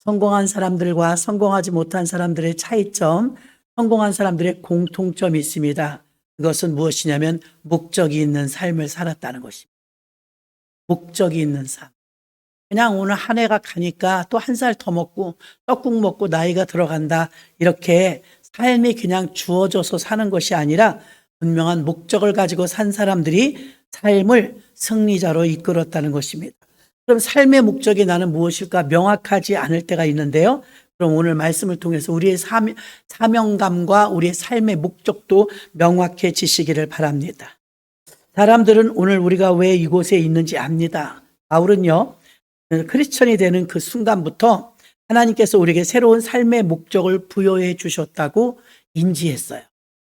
성공한 사람들과 성공하지 못한 사람들의 차이점, 성공한 사람들의 공통점이 있습니다. 그것은 무엇이냐면 목적이 있는 삶을 살았다는 것입니다. 목적이 있는 삶. 그냥 오늘 한 해가 가니까 또 한 살 더 먹고 떡국 먹고 나이가 들어간다. 이렇게 삶이 그냥 주어져서 사는 것이 아니라 분명한 목적을 가지고 산 사람들이 삶을 승리자로 이끌었다는 것입니다. 그럼 삶의 목적이 나는 무엇일까 명확하지 않을 때가 있는데요. 그럼 오늘 말씀을 통해서 우리의 사명감과 우리의 삶의 목적도 명확해지시기를 바랍니다. 사람들은 오늘 우리가 왜 이곳에 있는지 압니다. 바울은요, 크리스천이 되는 그 순간부터 하나님께서 우리에게 새로운 삶의 목적을 부여해 주셨다고 인지했어요.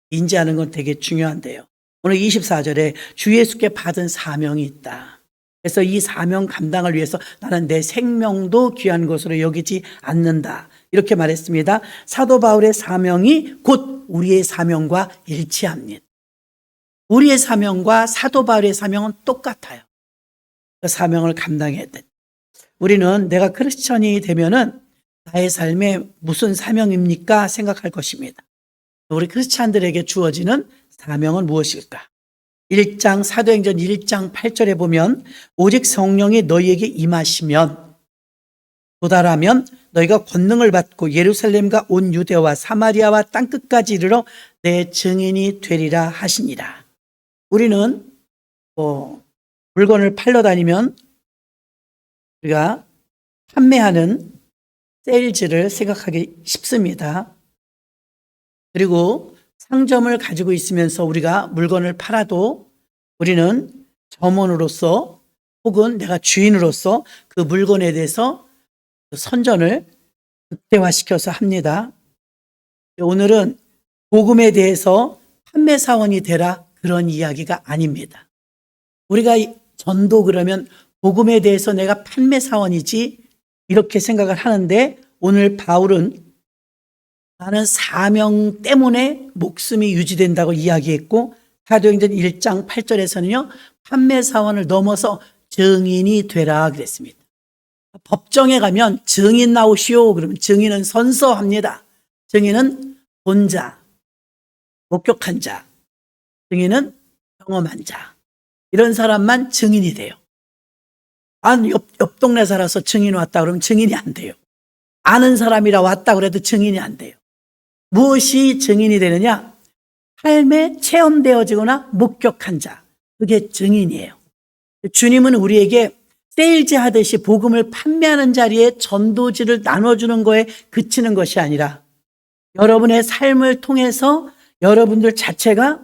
인지하는 건 되게 중요한데요. 오늘 24절에 주 예수께 받은 사명이 있다. 그래서 이 사명 감당을 위해서 나는 내 생명도 귀한 것으로 여기지 않는다. 이렇게 말했습니다. 사도 바울의 사명이 곧 우리의 사명과 일치합니다. 우리의 사명과 사도 바울의 사명은 똑같아요. 그 사명을 감당해야 돼. 우리는 내가 크리스천이 되면은 나의 삶에 무슨 사명입니까? 생각할 것입니다. 우리 크리스찬들에게 주어지는 사명은 무엇일까? 1장 사도행전 1장 8절에 보면 오직 성령이 너희에게 임하시면 도달하면 너희가 권능을 받고 예루살렘과 온 유대와 사마리아와 땅끝까지 이르러 내 증인이 되리라 하시니라. 우리는 물건을 팔러 다니면 우리가 판매하는 세일즈를 생각하기 쉽습니다. 그리고 상점을 가지고 있으면서 우리가 물건을 팔아도 우리는 점원으로서 혹은 내가 주인으로서 그 물건에 대해서 선전을 극대화시켜서 합니다. 오늘은 복음에 대해서 판매사원이 되라 그런 이야기가 아닙니다. 우리가 전도 그러면 복음에 대해서 내가 판매사원이지 이렇게 생각을 하는데 오늘 바울은 나는 사명 때문에 목숨이 유지된다고 이야기했고 사도행전 1장 8절에서는요. 판매사원을 넘어서 증인이 되라 그랬습니다. 법정에 가면 증인 나오시오 그러면 증인은 선서합니다. 증인은 본 자, 목격한 자, 증인은 경험한 자 이런 사람만 증인이 돼요. 옆 동네 살아서 증인 왔다 그러면 증인이 안 돼요. 아는 사람이라 왔다 그래도 증인이 안 돼요. 무엇이 증인이 되느냐? 삶에 체험되어지거나 목격한 자. 그게 증인이에요. 주님은 우리에게 세일즈 하듯이 복음을 판매하는 자리에 전도지를 나눠주는 거에 그치는 것이 아니라 여러분의 삶을 통해서 여러분들 자체가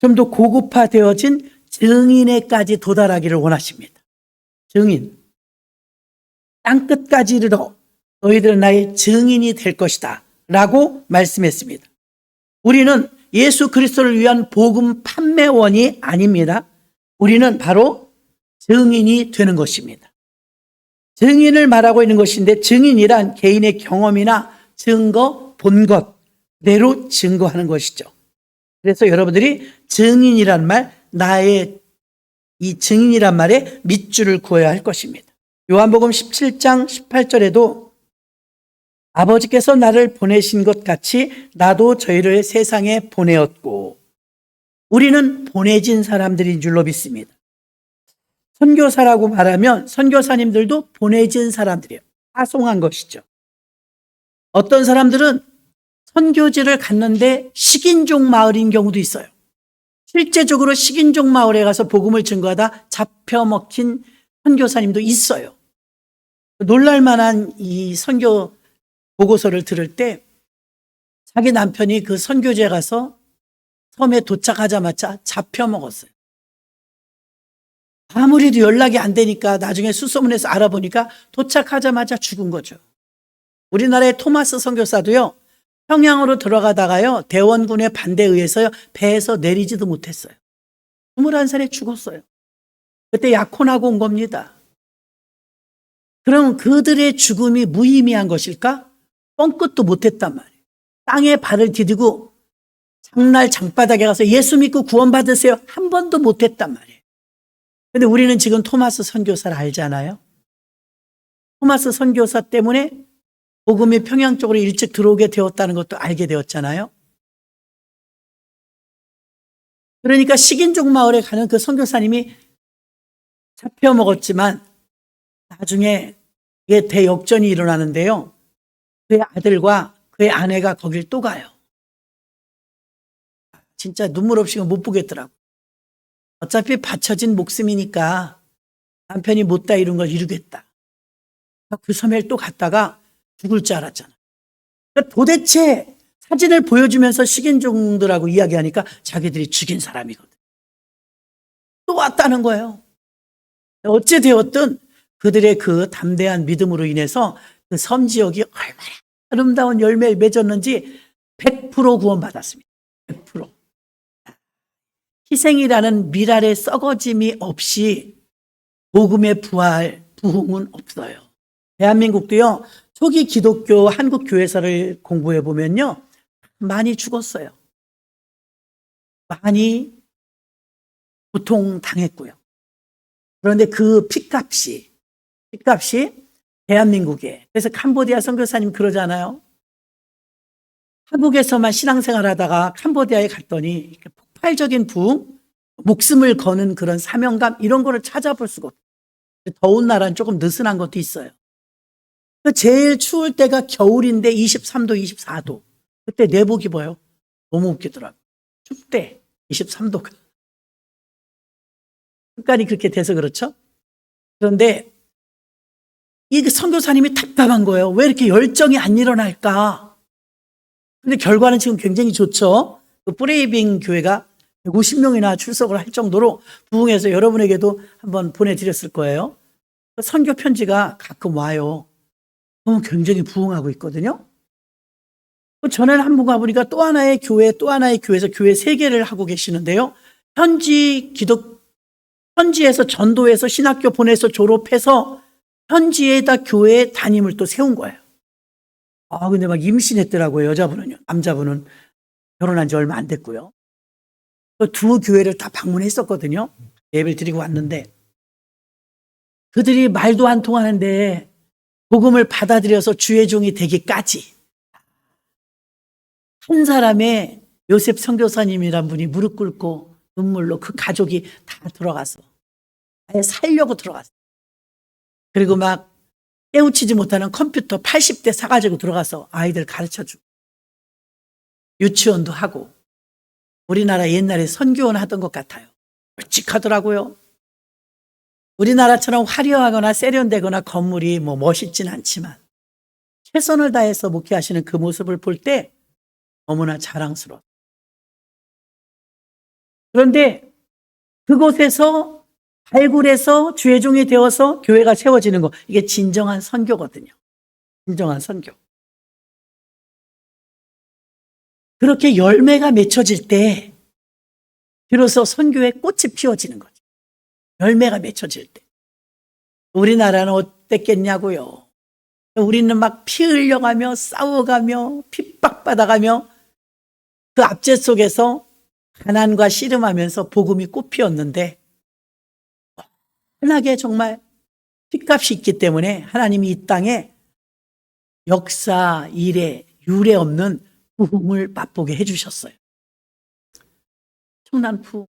좀 더 고급화되어진 증인에까지 도달하기를 원하십니다. 증인. 땅끝까지 이르러 너희들은 나의 증인이 될 것이다 라고 말씀했습니다. 우리는 예수 그리스도를 위한 복음 판매원이 아닙니다. 우리는 바로 증인이 되는 것입니다. 증인을 말하고 있는 것인데 증인이란 개인의 경험이나 증거, 본 것 그대로 증거하는 것이죠. 그래서 여러분들이 증인이란 말, 나의 이 증인이란 말에 밑줄을 그어야 할 것입니다. 요한복음 17장 18절에도 아버지께서 나를 보내신 것 같이 나도 저희를 세상에 보내었고 우리는 보내진 사람들인 줄로 믿습니다. 선교사라고 말하면 선교사님들도 보내진 사람들이에요. 파송한 것이죠. 어떤 사람들은 선교지를 갔는데 식인종 마을인 경우도 있어요. 실제적으로 식인종 마을에 가서 복음을 증거하다 잡혀먹힌 선교사님도 있어요. 놀랄만한 이 선교 보고서를 들을 때 자기 남편이 그 선교지에 가서 섬에 도착하자마자 잡혀먹었어요. 아무리도 연락이 안 되니까 나중에 수소문해서 알아보니까 도착하자마자 죽은 거죠. 우리나라의 토마스 선교사도요. 평양으로 들어가다가요. 대원군의 반대에 의해서요. 배에서 내리지도 못했어요. 21살에 죽었어요. 그때 약혼하고 온 겁니다. 그럼 그들의 죽음이 무의미한 것일까? 뻥끗도 못했단 말이에요. 땅에 발을 디디고 장날 장바닥에 가서 예수 믿고 구원받으세요. 한 번도 못했단 말이에요. 근데 우리는 지금 토마스 선교사를 알잖아요. 토마스 선교사 때문에 복음이 평양 쪽으로 일찍 들어오게 되었다는 것도 알게 되었잖아요. 그러니까 식인종 마을에 가는 그 선교사님이 잡혀 먹었지만 나중에 이게 대역전이 일어나는데요. 그의 아들과 그의 아내가 거길 또 가요. 진짜 눈물 없이 못 보겠더라고. 어차피 바쳐진 목숨이니까 남편이 못다 이룬 걸 이루겠다. 그 섬에 또 갔다가 죽을 줄 알았잖아. 그러니까 도대체 사진을 보여주면서 식인종들하고 이야기하니까 자기들이 죽인 사람이거든. 또 왔다는 거예요. 어찌 되었든 그들의 그 담대한 믿음으로 인해서 그 섬 지역이 얼마나 아름다운 열매를 맺었는지 100% 구원받았습니다. 100%. 희생이라는 미랄의 썩어짐이 없이 복음의 부흥은 없어요. 대한민국도요, 초기 기독교 한국 교회사를 공부해 보면요, 많이 죽었어요. 많이 고통당했고요. 그런데 그 핏값이 대한민국에, 그래서 캄보디아 선교사님 그러잖아요. 한국에서만 신앙생활 하다가 캄보디아에 갔더니 폭발적인 부흥, 목숨을 거는 그런 사명감, 이런 거를 찾아볼 수가 없어요. 더운 나라는 조금 느슨한 것도 있어요. 제일 추울 때가 겨울인데 23도, 24도. 그때 내복 입어요. 너무 웃기더라고요. 춥대, 23도가. 습관이 그렇게 돼서 그렇죠? 그런데 이 선교사님이 답답한 거예요. 왜 이렇게 열정이 안 일어날까? 근데 결과는 지금 굉장히 좋죠. 그 프레이빙 교회가 150명이나 출석을 할 정도로 부흥해서 여러분에게도 한번 보내드렸을 거예요. 선교 편지가 가끔 와요. 그러면 굉장히 부흥하고 있거든요. 전에 한번 가보니까 또 하나의 교회에서 교회 3개를 하고 계시는데요. 현지에서 전도해서 신학교 보내서 졸업해서 현지에다 교회 담임을 또 세운 거예요. 근데 막 임신했더라고요. 여자분은요. 남자분은 결혼한 지 얼마 안 됐고요. 두 교회를 다 방문했었거든요. 예배를 드리고 왔는데 그들이 말도 안 통하는데 복음을 받아들여서 주의 종이 되기까지 한 사람의 요셉 선교사님이란 분이 무릎 꿇고 눈물로 그 가족이 다 들어가서 아예 살려고 들어갔어요. 그리고 막 깨우치지 못하는 컴퓨터 80대 사가지고 들어가서 아이들 가르쳐주고 유치원도 하고 우리나라 옛날에 선교원 하던 것 같아요. 솔직하더라고요. 우리나라처럼 화려하거나 세련되거나 건물이 멋있진 않지만 최선을 다해서 목회하시는 그 모습을 볼 때 너무나 자랑스러워. 그런데 그곳에서 발굴해서 주의 종이 되어서 교회가 세워지는 거, 이게 진정한 선교거든요. 진정한 선교. 그렇게 열매가 맺혀질 때 비로소 선교의 꽃이 피어지는 거죠. 열매가 맺혀질 때. 우리나라는 어땠겠냐고요. 우리는 막 피 흘려가며 싸워가며 핍박받아가며 그 압제 속에서 가난과 씨름하면서 복음이 꽃 피었는데 흔하게 정말 핏값이 있기 때문에 하나님이 이 땅에 역사, 일에, 유례 없는 부흥을 맛보게 해주셨어요. 청난 부흥.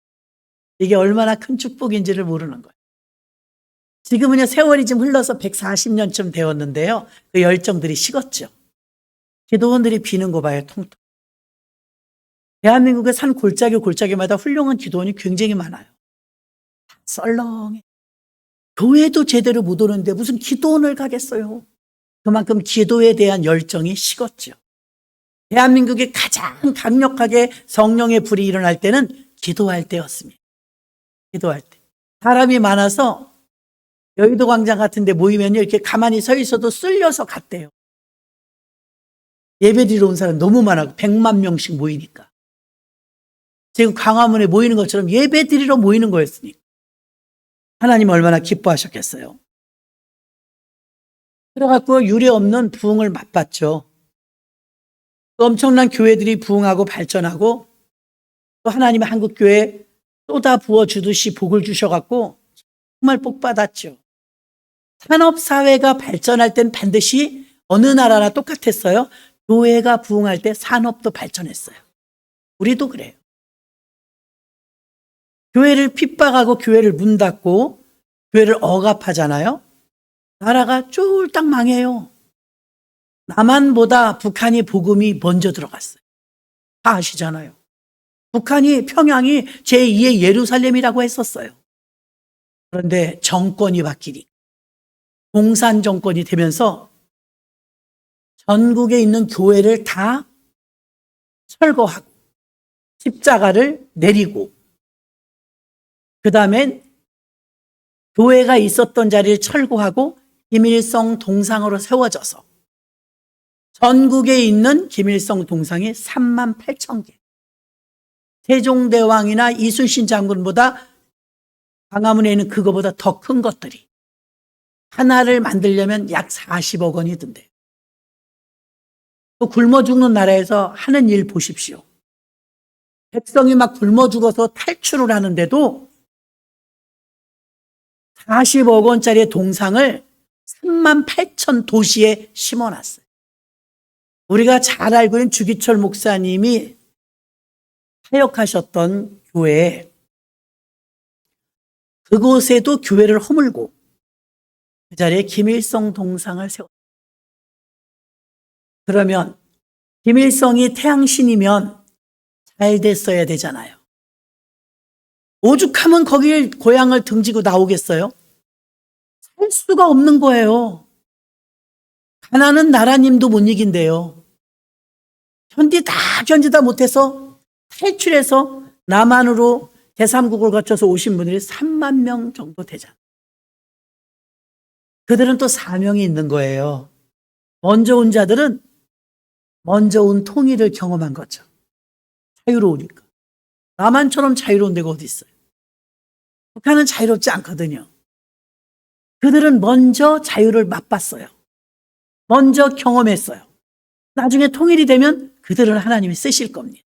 이게 얼마나 큰 축복인지를 모르는 거예요. 지금은요, 세월이 좀 흘러서 140년쯤 되었는데요. 그 열정들이 식었죠. 기도원들이 비는 거 봐요, 통통. 대한민국의 산 골짜기마다 훌륭한 기도원이 굉장히 많아요. 썰렁해. 교회도 제대로 못 오는데 무슨 기도원을 가겠어요. 그만큼 기도에 대한 열정이 식었죠. 대한민국에 가장 강력하게 성령의 불이 일어날 때는 기도할 때였습니다. 기도할 때. 사람이 많아서 여의도 광장 같은 데 모이면 이렇게 가만히 서 있어도 쓸려서 갔대요. 예배드리러 온 사람 너무 많아. 100만 명씩 모이니까. 지금 광화문에 모이는 것처럼 예배드리러 모이는 거였으니까. 하나님 얼마나 기뻐하셨겠어요. 그래갖고 유례 없는 부흥을 맛봤죠. 또 엄청난 교회들이 부흥하고 발전하고 또 하나님의 한국교회에 쏟아 부어 주듯이 복을 주셔갖고 정말 복 받았죠. 산업사회가 발전할 땐 반드시 어느 나라나 똑같았어요. 교회가 부흥할 때 산업도 발전했어요. 우리도 그래요. 교회를 핍박하고 교회를 문 닫고 교회를 억압하잖아요. 나라가 쫄딱 망해요. 남한보다 북한이 복음이 먼저 들어갔어요. 다 아시잖아요. 북한이 평양이 제2의 예루살렘이라고 했었어요. 그런데 정권이 바뀌니 공산 정권이 되면서 전국에 있는 교회를 다 철거하고 십자가를 내리고 그 다음엔 교회가 있었던 자리를 철거하고 김일성 동상으로 세워져서 전국에 있는 김일성 동상이 3만 8천 개. 세종대왕이나 이순신 장군보다 광화문에 있는 그거보다 더 큰 것들이 하나를 만들려면 약 40억 원이 든대요. 또 굶어 죽는 나라에서 하는 일 보십시오. 백성이 막 굶어 죽어서 탈출을 하는데도 40억 원짜리 동상을 3만 8천 도시에 심어놨어요. 우리가 잘 알고 있는 주기철 목사님이 사역하셨던 교회, 그곳에도 교회를 허물고 그 자리에 김일성 동상을 세웠어요. 그러면 김일성이 태양신이면 잘 됐어야 되잖아요. 오죽하면 거길 고향을 등지고 나오겠어요? 살 수가 없는 거예요. 가난은 나라님도 못 이긴대요. 견디다 못해서 탈출해서 남한으로 제3국을 거쳐서 오신 분들이 3만 명 정도 되잖아요. 그들은 또 사명이 있는 거예요. 먼저 온 자들은 먼저 온 통일을 경험한 거죠. 자유로우니까. 남한처럼 자유로운 데가 어디 있어요? 북한은 자유롭지 않거든요. 그들은 먼저 자유를 맛봤어요. 먼저 경험했어요. 나중에 통일이 되면 그들을 하나님이 쓰실 겁니다.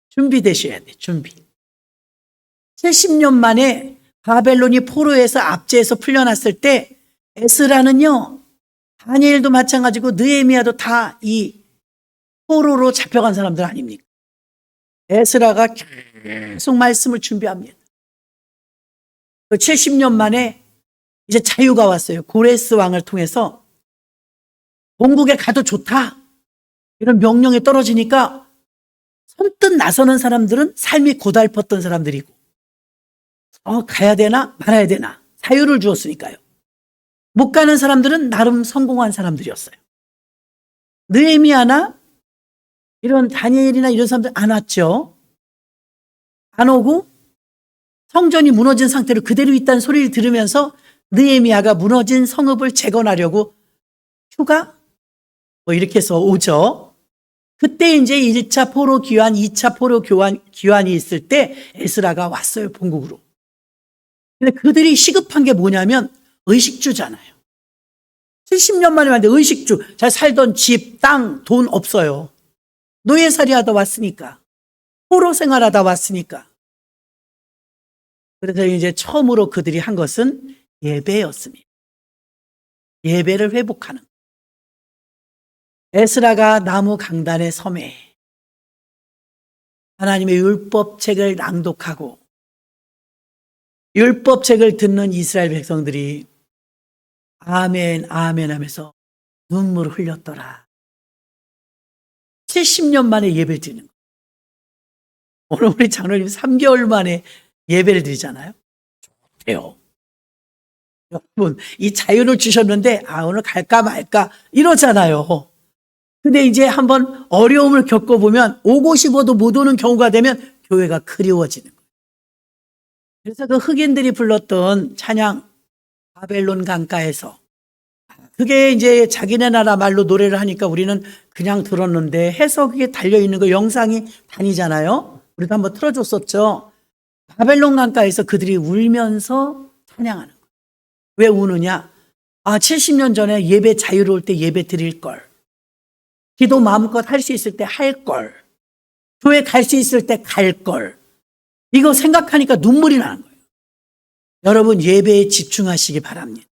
준비되셔야 돼, 준비. 70년 만에 바벨론이 포로에서 압제해서 풀려났을 때 에스라는요, 다니엘도 마찬가지고 느헤미야도 다 이 포로로 잡혀간 사람들 아닙니까? 에스라가 계속 말씀을 준비합니다. 그 70년 만에 이제 자유가 왔어요. 고레스 왕을 통해서 본국에 가도 좋다 이런 명령이 떨어지니까 선뜻 나서는 사람들은 삶이 고달팠던 사람들이고 가야 되나 말아야 되나 자유를 주었으니까요. 못 가는 사람들은 나름 성공한 사람들이었어요. 느헤미야나 이런 다니엘이나 이런 사람들 안 왔죠. 안 오고 성전이 무너진 상태로 그대로 있다는 소리를 들으면서 느헤미야가 무너진 성읍을 재건하려고 휴가 이렇게 해서 오죠. 그때 이제 1차 포로 귀환, 2차 포로 귀환이 있을 때 에스라가 왔어요, 본국으로. 근데 그들이 시급한 게 뭐냐면 의식주잖아요. 70년 만에 왔는데 의식주, 잘 살던 집, 땅, 돈 없어요. 노예살이 하다 왔으니까. 포로 생활하다 왔으니까. 그래서 이제 처음으로 그들이 한 것은 예배였습니다. 예배를 회복하는. 에스라가 나무 강단의 섬에 하나님의 율법책을 낭독하고 율법책을 듣는 이스라엘 백성들이 아멘, 아멘 하면서 눈물을 흘렸더라. 70년 만에 예배를 드리는 거예요. 오늘 우리 장로님 3개월 만에 예배를 드리잖아요. 좋대요. 여러분, 이 자유를 주셨는데, 오늘 갈까 말까 이러잖아요. 근데 이제 한번 어려움을 겪어보면 오고 싶어도 못 오는 경우가 되면 교회가 그리워지는 거예요. 그래서 그 흑인들이 불렀던 찬양 바벨론 강가에서 그게 이제 자기네 나라 말로 노래를 하니까 우리는 그냥 들었는데 해석이 달려있는 거 영상이 다니잖아요. 우리도 한번 틀어줬었죠. 바벨론 강가에서 그들이 울면서 찬양하는 거예요. 왜 우느냐? 70년 전에 예배 자유로울 때 예배 드릴 걸. 기도 마음껏 할 수 있을 때 할 걸. 교회 갈 수 있을 때 갈 걸. 이거 생각하니까 눈물이 나는 거예요. 여러분 예배에 집중하시기 바랍니다.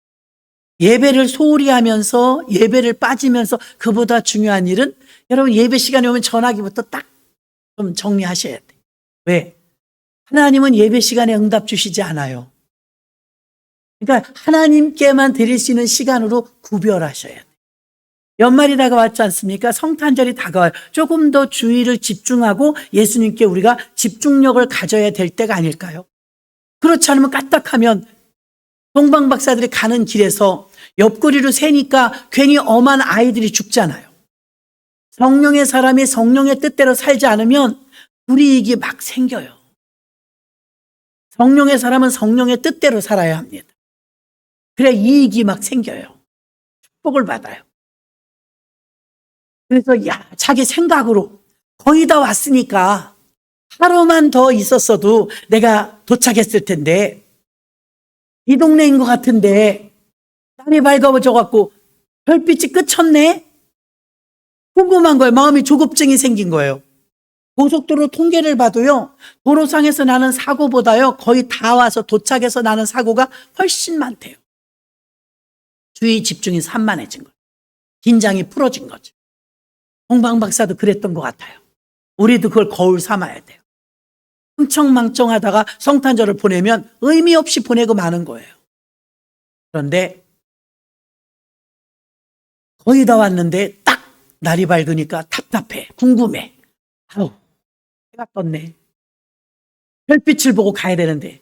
예배를 소홀히 하면서 예배를 빠지면서 그보다 중요한 일은 여러분 예배 시간에 오면 전화기부터 딱 좀 정리하셔야 돼요. 왜? 하나님은 예배 시간에 응답 주시지 않아요. 그러니까 하나님께만 드릴 수 있는 시간으로 구별하셔야 돼요. 연말이 다가왔지 않습니까? 성탄절이 다가와요. 조금 더 주의를 집중하고 예수님께 우리가 집중력을 가져야 될 때가 아닐까요? 그렇지 않으면 까딱하면 동방박사들이 가는 길에서 옆구리로 새니까 괜히 엄한 아이들이 죽잖아요. 성령의 사람이 성령의 뜻대로 살지 않으면 불이익이 막 생겨요. 성령의 사람은 성령의 뜻대로 살아야 합니다. 그래 이익이 막 생겨요. 축복을 받아요. 그래서 자기 생각으로 거의 다 왔으니까 하루만 더 있었어도 내가 도착했을 텐데 이 동네인 것 같은데 땅이 밝아져 갖고 별빛이 끝쳤네? 궁금한 거예요. 마음이 조급증이 생긴 거예요. 고속도로 통계를 봐도요. 도로상에서 나는 사고보다요. 거의 다 와서 도착해서 나는 사고가 훨씬 많대요. 주의 집중이 산만해진 거예요. 긴장이 풀어진 거죠. 동방박사도 그랬던 것 같아요. 우리도 그걸 거울 삼아야 돼요. 흥청망청하다가 성탄절을 보내면 의미 없이 보내고 마는 거예요. 그런데 거의 다 왔는데 딱 날이 밝으니까 답답해, 궁금해. 아우, 해가 떴네. 별빛을 보고 가야 되는데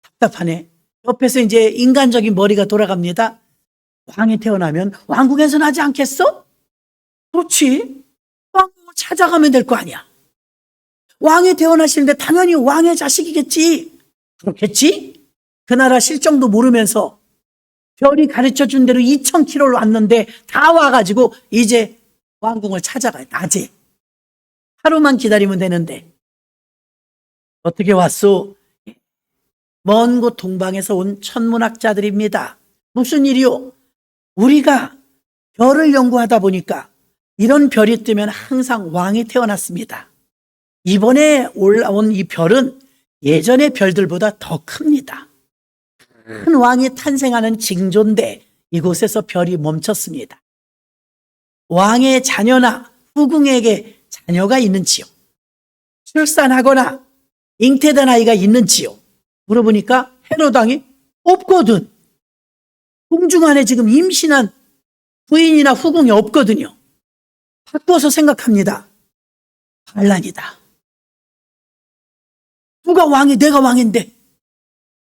답답하네. 옆에서 이제 인간적인 머리가 돌아갑니다. 왕이 태어나면 왕궁에서 나지 않겠어? 그렇지. 왕궁을 찾아가면 될 거 아니야. 왕이 태어나시는데 당연히 왕의 자식이겠지. 그렇겠지? 그 나라 실정도 모르면서 별이 가르쳐 준 대로 2,000km를 왔는데 다 와가지고 이제 왕궁을 찾아가요. 낮에. 하루만 기다리면 되는데. 어떻게 왔소? 먼 곳 동방에서 온 천문학자들입니다. 무슨 일이요? 우리가 별을 연구하다 보니까 이런 별이 뜨면 항상 왕이 태어났습니다. 이번에 올라온 이 별은 예전의 별들보다 더 큽니다. 큰 왕이 탄생하는 징조인데 이곳에서 별이 멈췄습니다. 왕의 자녀나 후궁에게 자녀가 있는지요? 출산하거나 잉태된 아이가 있는지요? 물어보니까 헤롯 왕이 없거든. 궁중 안에 지금 임신한 부인이나 후궁이 없거든요. 바꿔서 생각합니다. 반란이다. 누가 왕이 내가 왕인데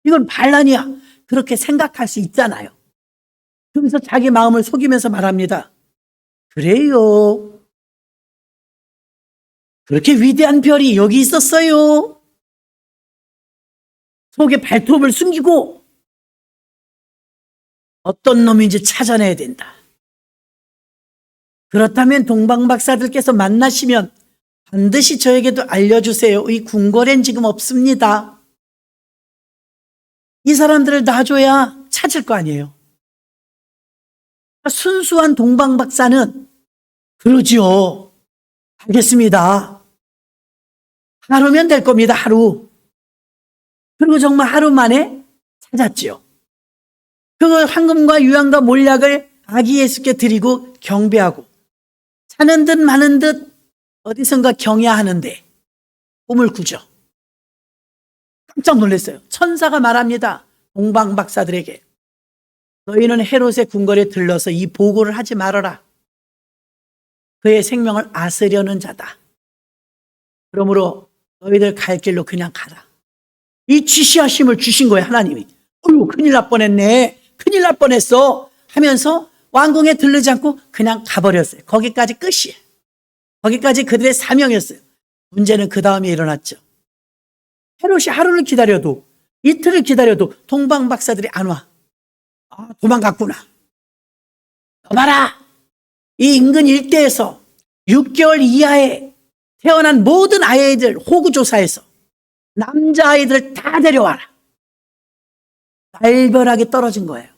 이건 반란이야. 그렇게 생각할 수 있잖아요. 그래서 자기 마음을 속이면서 말합니다. 그래요. 그렇게 위대한 별이 여기 있었어요. 속에 발톱을 숨기고 어떤 놈인지 찾아내야 된다. 그렇다면 동방박사들께서 만나시면 반드시 저에게도 알려주세요. 이 궁궐엔 지금 없습니다. 이 사람들을 놔줘야 찾을 거 아니에요. 순수한 동방박사는 그러지요. 알겠습니다. 하루면 될 겁니다. 하루. 그리고 정말 하루 만에 찾았지요. 그 황금과 유황과 몰약을 아기 예수께 드리고 경배하고 자는 듯 마는 듯 어디선가 경야하는데 꿈을 꾸죠. 깜짝 놀랐어요. 천사가 말합니다. 동방박사들에게 너희는 헤롯의 궁궐에 들러서 이 보고를 하지 말아라. 그의 생명을 앗으려는 자다. 그러므로 너희들 갈 길로 그냥 가라. 이 지시하심을 주신 거예요. 하나님이. 어휴, 큰일 날 뻔했네. 큰일 날 뻔했어 하면서 왕궁에 들르지 않고 그냥 가버렸어요. 거기까지 끝이에요. 거기까지 그들의 사명이었어요. 문제는 그 다음에 일어났죠. 헤롯이 하루를 기다려도 이틀을 기다려도 동방박사들이 안 와. 아, 도망갔구나. 너 봐라. 이 인근 일대에서 6개월 이하에 태어난 모든 아이들 호구조사해서 남자아이들 다 데려와라. 날벼락이 떨어진 거예요.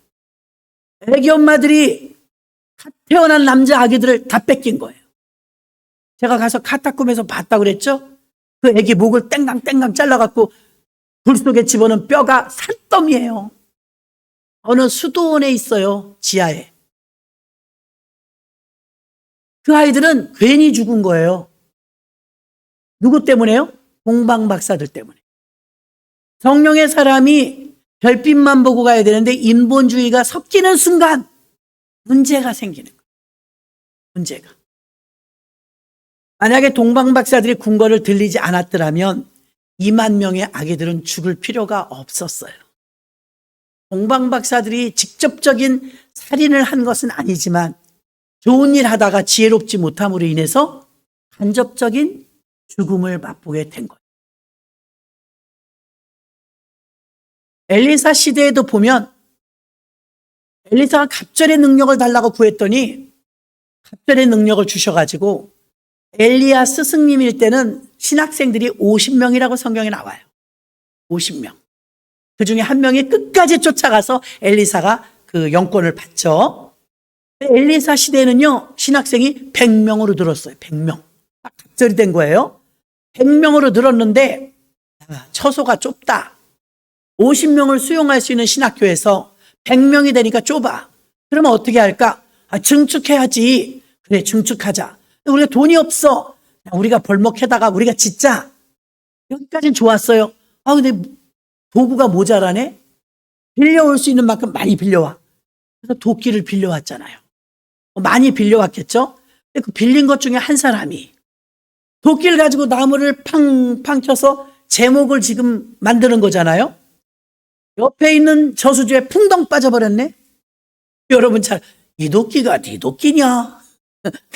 애기 엄마들이 태어난 남자 아기들을 다 뺏긴 거예요. 제가 가서 카타콤에서 봤다고 그랬죠? 그 애기 목을 땡강땡강 잘라갖고 불 속에 집어넣은 뼈가 산더미예요. 어느 수도원에 있어요. 지하에. 그 아이들은 괜히 죽은 거예요. 누구 때문에요? 동방 박사들 때문에. 성령의 사람이 별빛만 보고 가야 되는데 인본주의가 섞이는 순간 문제가 생기는 거예요. 문제가. 만약에 동방 박사들이 궁궐을 들리지 않았더라면 2만 명의 아기들은 죽을 필요가 없었어요. 동방 박사들이 직접적인 살인을 한 것은 아니지만 좋은 일 하다가 지혜롭지 못함으로 인해서 간접적인 죽음을 맛보게 된 거예요. 엘리사 시대에도 보면 엘리사가 갑절의 능력을 달라고 구했더니 갑절의 능력을 주셔가지고 엘리야 스승님일 때는 신학생들이 50명이라고 성경에 나와요. 50명. 그 중에 한 명이 끝까지 쫓아가서 엘리사가 그 영권을 받죠. 엘리사 시대에는요, 신학생이 100명으로 늘었어요. 100명. 딱 갑절이 된 거예요. 100명으로 늘었는데 처소가 좁다. 50명을 수용할 수 있는 신학교에서 100명이 되니까 좁아. 그러면 어떻게 할까? 증축해야지. 그래, 증축하자. 우리가 돈이 없어. 우리가 벌목해다가 우리가 짓자. 여기까지는 좋았어요. 근데 도구가 모자라네? 빌려올 수 있는 만큼 많이 빌려와. 그래서 도끼를 빌려왔잖아요. 많이 빌려왔겠죠? 근데 그 빌린 것 중에 한 사람이 도끼를 가지고 나무를 팡팡 쳐서 제목을 지금 만드는 거잖아요. 옆에 있는 저수지에 풍덩 빠져버렸네. 여러분 이 도끼가 네 도끼냐?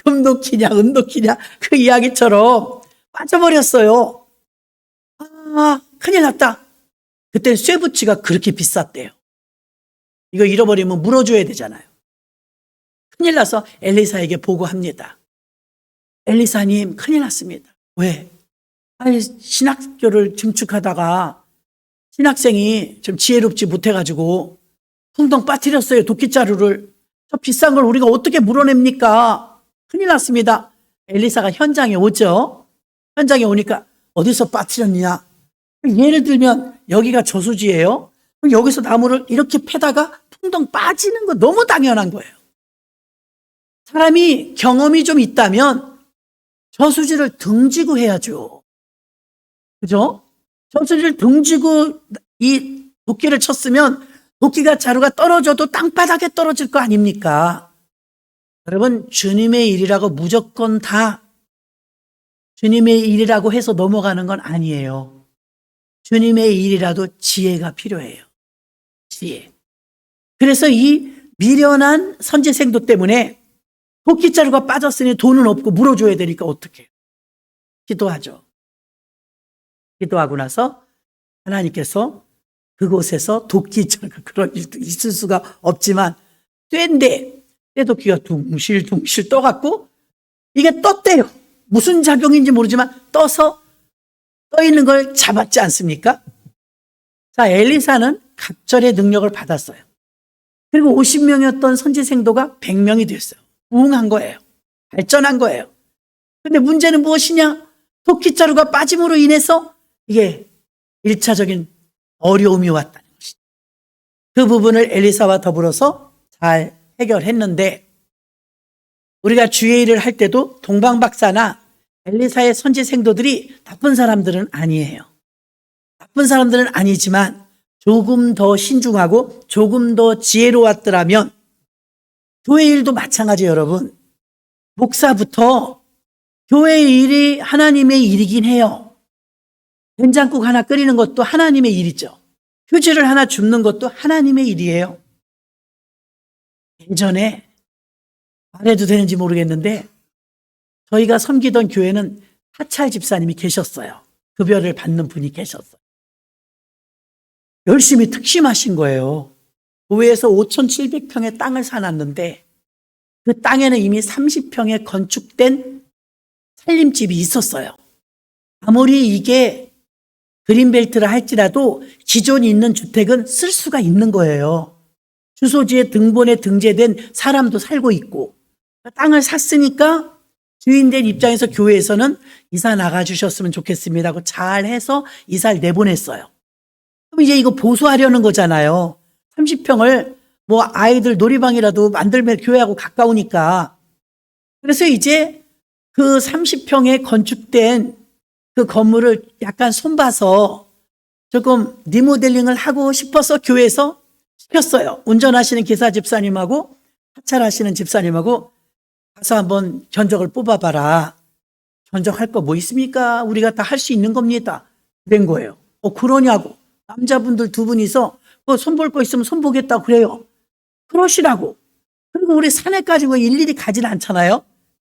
금도끼냐 은도끼냐 그 이야기처럼 빠져버렸어요. 큰일 났다. 그때 쇠붙이가 그렇게 비쌌대요. 이거 잃어버리면 물어줘야 되잖아요. 큰일 나서 엘리사에게 보고합니다. 엘리사님, 큰일 났습니다. 왜? 신학교를 증축하다가 신학생이 좀 지혜롭지 못해가지고 풍덩 빠뜨렸어요. 도끼자루를. 저 비싼 걸 우리가 어떻게 물어냅니까? 큰일 났습니다. 엘리사가 현장에 오죠. 현장에 오니까 어디서 빠뜨렸냐? 예를 들면 여기가 저수지예요. 여기서 나무를 이렇게 패다가 풍덩 빠지는 거 너무 당연한 거예요. 사람이 경험이 좀 있다면 저수지를 등지고 해야죠. 그죠? 저수지를 등지고 이 도끼를 쳤으면 도끼가 자루가 떨어져도 땅바닥에 떨어질 거 아닙니까? 여러분, 주님의 일이라고 무조건 다 주님의 일이라고 해서 넘어가는 건 아니에요. 주님의 일이라도 지혜가 필요해요. 지혜. 그래서 이 미련한 선지생도 때문에 도끼자루가 빠졌으니 돈은 없고 물어줘야 되니까 어떡해요? 기도하죠. 기도하고 나서 하나님께서 그곳에서 도끼자루가 그런 일도 있을 수가 없지만 쇠도끼가 둥실둥실 떠갖고 이게 떴대요. 무슨 작용인지 모르지만 떠서 떠 있는 걸 잡았지 않습니까? 자, 엘리사는 갑절의 능력을 받았어요. 그리고 50명이었던 선지생도가 100명이 됐어요. 부흥한 거예요. 발전한 거예요. 근데 문제는 무엇이냐? 도끼자루가 빠짐으로 인해서 이게 1차적인 어려움이 왔다는 것이죠. 그 부분을 엘리사와 더불어서 잘 해결했는데 우리가 주의 일을 할 때도 동방박사나 엘리사의 선지생도들이 나쁜 사람들은 아니에요. 나쁜 사람들은 아니지만 조금 더 신중하고 조금 더 지혜로웠더라면 교회 일도 마찬가지예요, 여러분. 목사부터 교회 일이 하나님의 일이긴 해요. 된장국 하나 끓이는 것도 하나님의 일이죠. 휴지를 하나 줍는 것도 하나님의 일이에요. 예전에 말해도 되는지 모르겠는데 저희가 섬기던 교회는 하찰 집사님이 계셨어요. 급여를 받는 분이 계셨어요. 열심히 특심하신 거예요. 교회에서 5,700평의 땅을 사놨는데 그 땅에는 이미 30평에 건축된 살림집이 있었어요. 아무리 이게 그린벨트라 할지라도 기존에 있는 주택은 쓸 수가 있는 거예요. 주소지에 등본에 등재된 사람도 살고 있고 땅을 샀으니까 주인된 입장에서 교회에서는 이사 나가주셨으면 좋겠습니다 하고 잘해서 이사를 내보냈어요. 그럼 이제 이거 보수하려는 거잖아요. 30평을 뭐 아이들 놀이방이라도 만들면 교회하고 가까우니까. 그래서 이제 그 30평에 건축된 그 건물을 약간 손봐서 조금 리모델링을 하고 싶어서 교회에서 시켰어요. 운전하시는 기사 집사님하고 하차하시는 집사님하고 가서 한번 견적을 뽑아봐라. 견적할 거 뭐 있습니까? 우리가 다 할 수 있는 겁니다. 된 거예요. 그러냐고. 남자분들 두 분이서 손 볼 거 있으면 손 보겠다고 그래요. 그러시라고. 그리고 우리 산에까지 일일이 가진 않잖아요.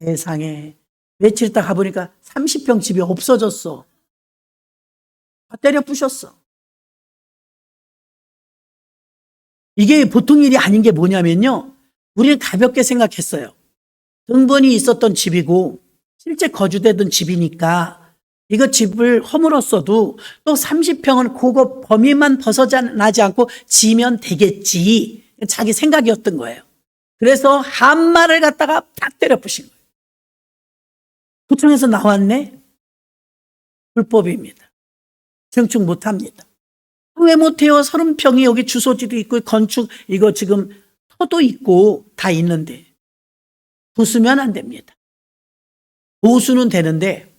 세상에. 며칠 있다 가보니까 30평 집이 없어졌어. 다 때려 부셨어. 이게 보통 일이 아닌 게 뭐냐면요. 우리는 가볍게 생각했어요. 등본이 있었던 집이고 실제 거주되던 집이니까 이거 집을 허물었어도 또 30평은 그거 범위만 벗어나지 않고 지면 되겠지. 자기 생각이었던 거예요. 그래서 한 말을 갖다가 딱 때려 부신 거예요. 구청에서 나왔네? 불법입니다. 증축 못합니다. 왜 못해요? 30평이 여기 주소지도 있고 건축 이거 지금 터도 있고 다 있는데 부수면 안 됩니다. 보수는 되는데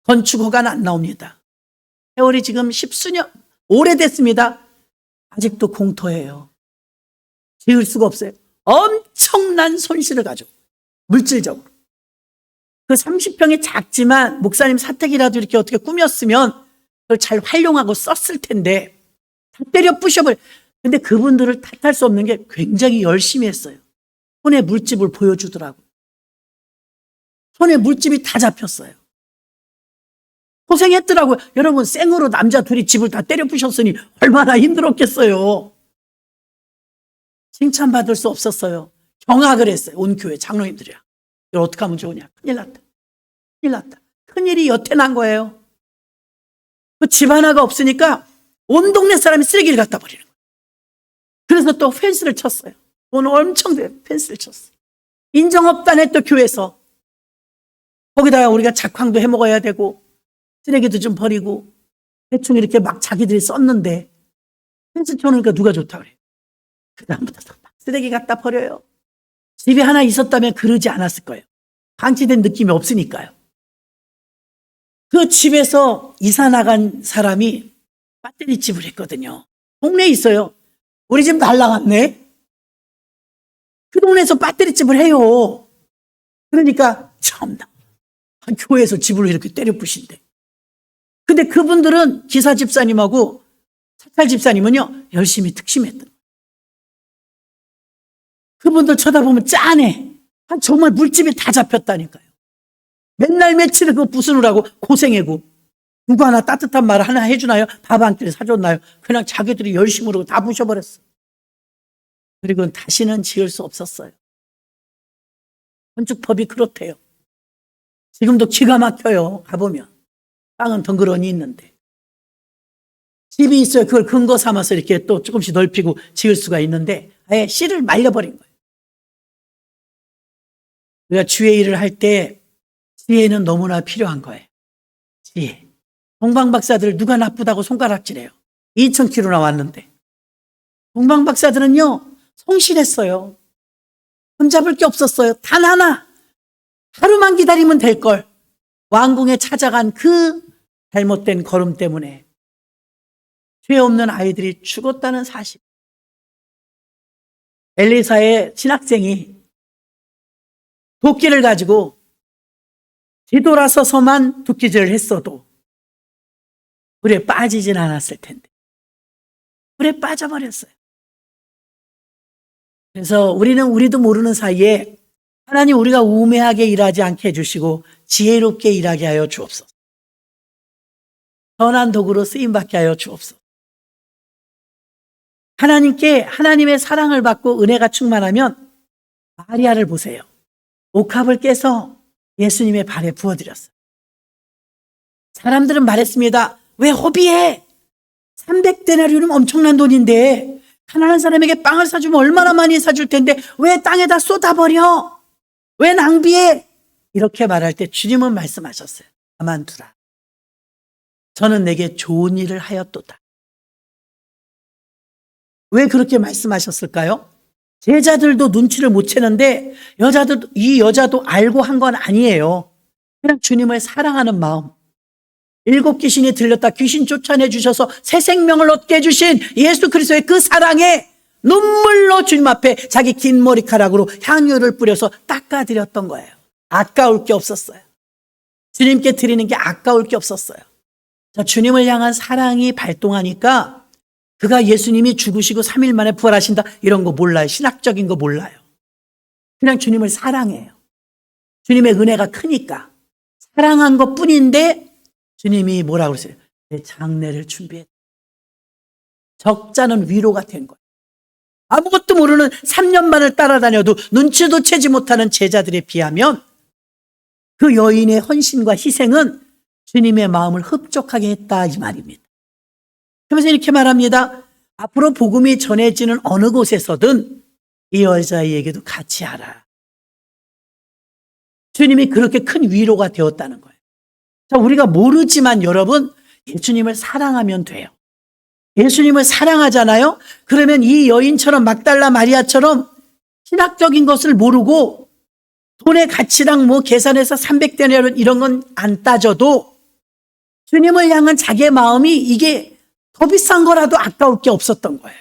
건축 허가는 안 나옵니다. 세월이 지금 10수년 오래됐습니다. 아직도 공터예요. 지을 수가 없어요. 엄청난 손실을 가지고 물질적으로. 그 30평이 작지만 목사님 사택이라도 이렇게 어떻게 꾸몄으면 그걸 잘 활용하고 썼을 텐데 다 때려 부셔버려. 근데 그분들을 탓할 수 없는 게 굉장히 열심히 했어요. 손에 물집을 보여주더라고요. 손에 물집이 다 잡혔어요. 고생했더라고요. 여러분 생으로 남자 둘이 집을 다 때려 부셨으니 얼마나 힘들었겠어요. 칭찬받을 수 없었어요. 경악을 했어요. 온 교회 장로님들이랑. 이걸 어떻게 하면 좋으냐. 큰일 났다. 큰일 났다. 큰일이 여태 난 거예요. 그 집 하나가 없으니까 온 동네 사람이 쓰레기를 갖다 버리는 거예요. 그래서 또 펜스를 쳤어요. 돈 엄청 돼 펜스를 쳤어요. 인정업단에 또 교회에서 거기다가 우리가 작황도 해 먹어야 되고 쓰레기도 좀 버리고 대충 이렇게 막 자기들이 썼는데 펜스 쳐놓으니까 누가 좋다 그래요. 그 다음부터 막 쓰레기 갖다 버려요. 집이 하나 있었다면 그러지 않았을 거예요. 방치된 느낌이 없으니까요. 그 집에서 이사 나간 사람이 배터리 집을 했거든요. 동네에 있어요. 우리 집 날라갔네. 그 동네에서 배터리 집을 해요. 그러니까 참나 교회에서 집을 이렇게 때려 부신대. 근데 그분들은 기사 집사님하고 사찰 집사님은요 열심히 특심했던. 그분들 쳐다보면 짠해. 정말 물집이 다 잡혔다니까요. 맨날 며칠을 그거 부수느라고 고생하고 누구 하나 따뜻한 말 하나 해주나요? 밥 한 끼를 사줬나요? 그냥 자기들이 열심으로 다 부셔버렸어. 그리고 다시는 지을 수 없었어요. 건축법이 그렇대요. 지금도 기가 막혀요. 가보면 땅은 덩그러니 있는데 집이 있어요. 그걸 근거 삼아서 이렇게 또 조금씩 넓히고 지을 수가 있는데 아예 씨를 말려버린 거예요. 우리가 주의 일을 할 때 지혜는 너무나 필요한 거예요. 지혜. 동방박사들 누가 나쁘다고 손가락질해요. 2000km 나왔는데. 동방박사들은요 성실했어요. 손잡을 게 없었어요. 단 하나. 하루만 기다리면 될 걸. 왕궁에 찾아간 그 잘못된 걸음 때문에 죄 없는 아이들이 죽었다는 사실. 엘리사의 신학생이 도끼를 가지고 뒤돌아서서만 도끼질을 했어도 물에 빠지진 않았을 텐데 물에 빠져버렸어요. 그래서 우리도 모르는 사이에 하나님 우리가 우매하게 일하지 않게 해주시고 지혜롭게 일하게 하여 주옵소서. 선한 도구로 쓰임받게 하여 주옵소서. 하나님께 하나님의 사랑을 받고 은혜가 충만하면 마리아를 보세요. 옥합을 깨서 예수님의 발에 부어드렸어요. 사람들은 말했습니다. 왜 허비해? 300데나리온은 엄청난 돈인데 가난한 사람에게 빵을 사주면 얼마나 많이 사줄 텐데 왜 땅에다 쏟아버려? 왜 낭비해? 이렇게 말할 때 주님은 말씀하셨어요. 가만두라. 저는 내게 좋은 일을 하였도다. 왜 그렇게 말씀하셨을까요? 제자들도 눈치를 못 채는데 이 여자도 알고 한 건 아니에요. 그냥 주님을 사랑하는 마음. 7 귀신이 들렸다 귀신 쫓아내 주셔서 새 생명을 얻게 해주신 예수 그리스도의 그 사랑에 눈물로 주님 앞에 자기 긴 머리카락으로 향유를 뿌려서 닦아드렸던 거예요. 아까울 게 없었어요. 주님께 드리는 게 아까울 게 없었어요. 자, 주님을 향한 사랑이 발동하니까 그가 예수님이 죽으시고 3일 만에 부활하신다 이런 거 몰라요. 신학적인 거 몰라요. 그냥 주님을 사랑해요. 주님의 은혜가 크니까 사랑한 것 뿐인데 주님이 뭐라고 그러세요? 내 장례를 준비했다. 적자는 위로가 된 거예요. 아무것도 모르는 3년만을 따라다녀도 눈치도 채지 못하는 제자들에 비하면 그 여인의 헌신과 희생은 주님의 마음을 흡족하게 했다 이 말입니다. 그래서 이렇게 말합니다. 앞으로 복음이 전해지는 어느 곳에서든 이 여자에게도 같이 하라. 주님이 그렇게 큰 위로가 되었다는 거예요. 자, 우리가 모르지만 여러분 예수님을 사랑하면 돼요. 예수님을 사랑하잖아요. 그러면 이 여인처럼 막달라 마리아처럼 신학적인 것을 모르고 돈의 가치랑 뭐 계산해서 300데나리온 이런 건 안 따져도 주님을 향한 자기의 마음이 이게 더 비싼 거라도 아까울 게 없었던 거예요.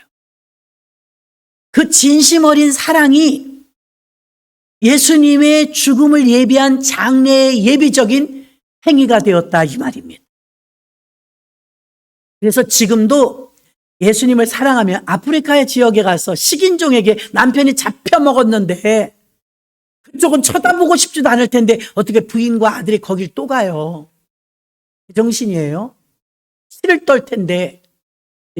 그 진심 어린 사랑이 예수님의 죽음을 예비한 장래의 예비적인 행위가 되었다 이 말입니다. 그래서 지금도 예수님을 사랑하면 아프리카의 지역에 가서 식인종에게 남편이 잡혀먹었는데 그쪽은 쳐다보고 싶지도 않을 텐데 어떻게 부인과 아들이 거길 또 가요. 정신이에요. 치를 떨 텐데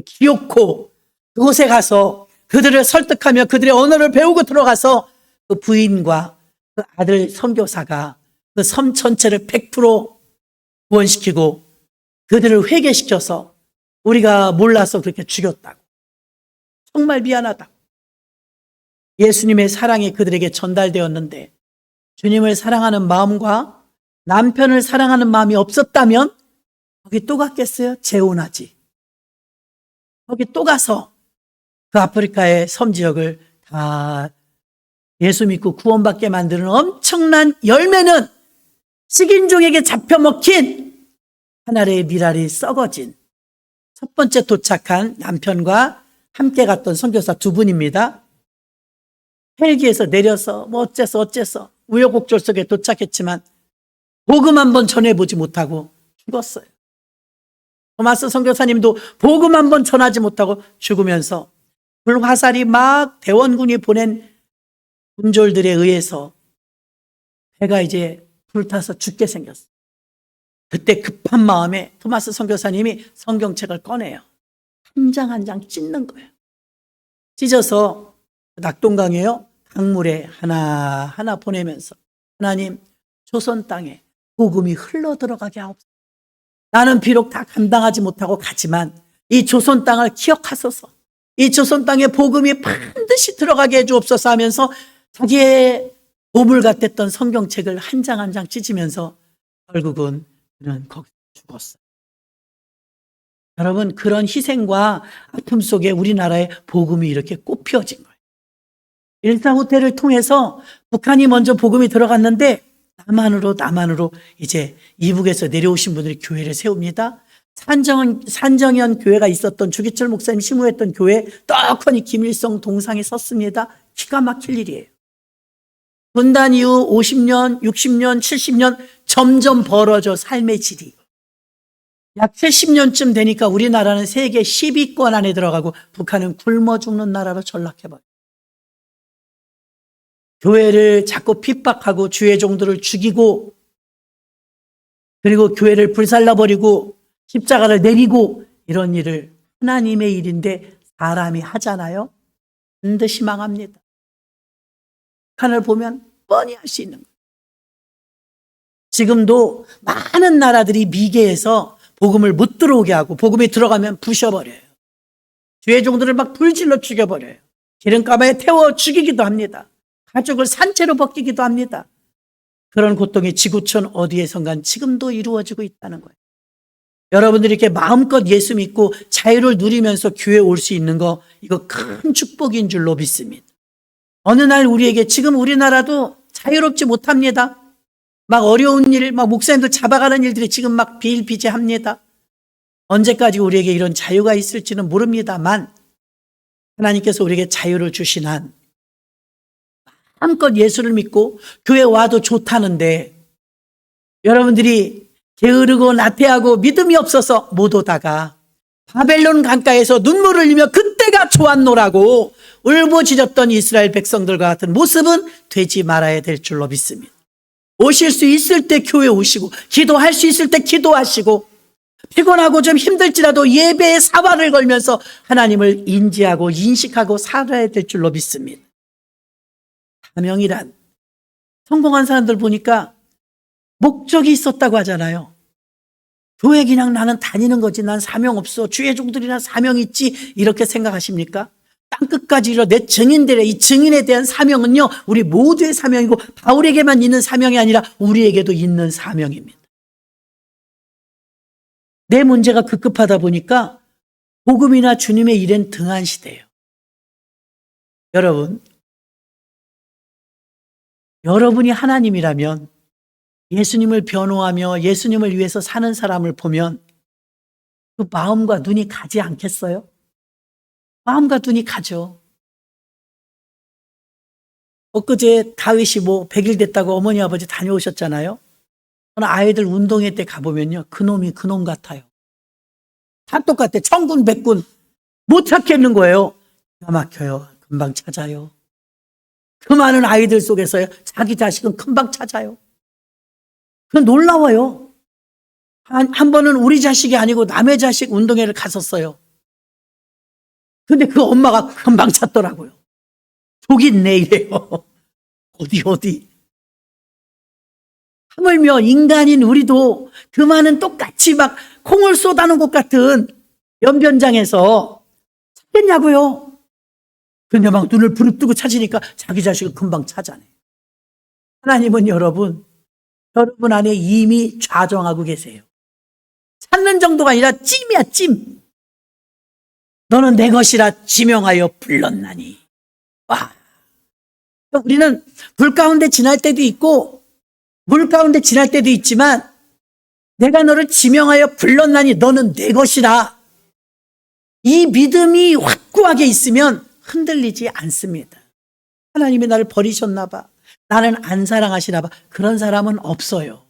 기어코 그곳에 가서 그들을 설득하며 그들의 언어를 배우고 들어가서 그 부인과 그 아들 선교사가 그 섬 전체를 100% 구원시키고 그들을 회개시켜서 우리가 몰라서 그렇게 죽였다고. 정말 미안하다고. 예수님의 사랑이 그들에게 전달되었는데 주님을 사랑하는 마음과 남편을 사랑하는 마음이 없었다면 거기 또 갔겠어요? 재혼하지. 거기 또 가서 그 아프리카의 섬 지역을 다 예수 믿고 구원받게 만드는 엄청난 열매는 식인종에게 잡혀먹힌 하나의 미랄이 썩어진 첫 번째 도착한 남편과 함께 갔던 선교사 2분입니다. 헬기에서 내려서 뭐 어째서 우여곡절 속에 도착했지만 복음 한번 전해보지 못하고 죽었어요. 토마스 선교사님도 복음 한번 전하지 못하고 죽으면서 불화살이 막 대원군이 보낸 군졸들에 의해서 배가 이제 불타서 죽게 생겼어요. 그때 급한 마음에 토마스 선교사님이 성경책을 꺼내요. 한 장 한 장 찢는 거예요. 찢어서 낙동강에요. 강물에 하나하나 보내면서 하나님 조선 땅에 복음이 흘러 들어가게 하옵소서. 나는 비록 다 감당하지 못하고 가지만 이 조선 땅을 기억하소서. 이 조선 땅에 복음이 반드시 들어가게 해주옵소서 하면서 자기의 보물 같았던 성경책을 한 장 한 장 찢으면서 결국은 그는 거기서 죽었어요. 여러분 그런 희생과 아픔 속에 우리나라의 복음이 이렇게 꽃피어진 거예요. 일사후퇴를 통해서 북한이 먼저 복음이 들어갔는데 남한으로 이제 이북에서 내려오신 분들이 교회를 세웁니다. 산정현 교회가 있었던 주기철 목사님 심우했던 교회 떡하니 김일성 동상에 섰습니다. 기가 막힐 일이에요. 분단 이후 50년, 60년, 70년 점점 벌어져 삶의 질이. 약 70년쯤 되니까 우리나라는 세계 10위권 안에 들어가고 북한은 굶어 죽는 나라로 전락해버려요. 교회를 자꾸 핍박하고 주의 종들을 죽이고 그리고 교회를 불살라버리고 십자가를 내리고 이런 일을 하나님의 일인데 사람이 하잖아요. 반드시 망합니다. 북한을 보면 뻔히 알 수 있는 거예요. 지금도 많은 나라들이 미개해서 복음을 못 들어오게 하고 복음이 들어가면 부셔버려요. 주의 종들을 막 불질러 죽여버려요. 기름가마에 태워 죽이기도 합니다. 가족을 산채로 벗기기도 합니다. 그런 고통이 지구촌 어디에선가 지금도 이루어지고 있다는 거예요. 여러분들이 이렇게 마음껏 예수 믿고 자유를 누리면서 교회에 올 수 있는 거, 이거 큰 축복인 줄로 믿습니다. 어느 날 우리에게 지금 우리나라도 자유롭지 못합니다. 막 어려운 일, 막 목사님들 잡아가는 일들이 지금 막 비일비재합니다. 언제까지 우리에게 이런 자유가 있을지는 모릅니다만 하나님께서 우리에게 자유를 주신 한 마음껏 예수를 믿고 교회 와도 좋다는데 여러분들이 게으르고 나태하고 믿음이 없어서 못 오다가 바벨론 강가에서 눈물을 흘리며 그때가 좋았노라고 울부짖었던 이스라엘 백성들과 같은 모습은 되지 말아야 될 줄로 믿습니다. 오실 수 있을 때 교회 오시고 기도할 수 있을 때 기도하시고 피곤하고 좀 힘들지라도 예배의 사활을 걸면서 하나님을 인지하고 인식하고 살아야 될 줄로 믿습니다. 사명이란 성공한 사람들 보니까 목적이 있었다고 하잖아요. 교회 그냥 나는 다니는 거지 난 사명 없어. 주의 종들이나 사명 있지 이렇게 생각하십니까? 땅끝까지 이르러 내 증인들의 이 증인에 대한 사명은요 우리 모두의 사명이고 바울에게만 있는 사명이 아니라 우리에게도 있는 사명입니다. 내 문제가 급급하다 보니까 복음이나 주님의 일엔 등한시돼요. 여러분이 하나님이라면 예수님을 변호하며 예수님을 위해서 사는 사람을 보면 그 마음과 눈이 가지 않겠어요? 마음과 눈이 가죠. 엊그제 다윗이 100일 됐다고 어머니 아버지 다녀오셨잖아요. 저는 아이들 운동회 때 가보면요 그놈이 그놈 같아요. 다 똑같아. 천군 백군 못 찾겠는 거예요. 기가 막혀요. 금방 찾아요. 그 많은 아이들 속에서요 자기 자식은 금방 찾아요. 그 놀라워요. 한 번은 우리 자식이 아니고 남의 자식 운동회를 갔었어요. 근데 그 엄마가 금방 찾더라고요. 저기 있네 이래요. 어디. 하물며 인간인 우리도 그 많은 똑같이 막 콩을 쏟아놓은 것 같은 연변장에서 찾겠냐고요. 근데 막 눈을 부릅뜨고 찾으니까 자기 자식을 금방 찾아내. 하나님은 여러분 안에 이미 좌정하고 계세요. 찾는 정도가 아니라 찜이야 찜. 너는 내 것이라 지명하여 불렀나니. 와. 우리는 불 가운데 지날 때도 있고 물 가운데 지날 때도 있지만 내가 너를 지명하여 불렀나니 너는 내 것이라. 이 믿음이 확고하게 있으면 흔들리지 않습니다. 하나님이 나를 버리셨나 봐. 나는 안 사랑하시나 봐. 그런 사람은 없어요.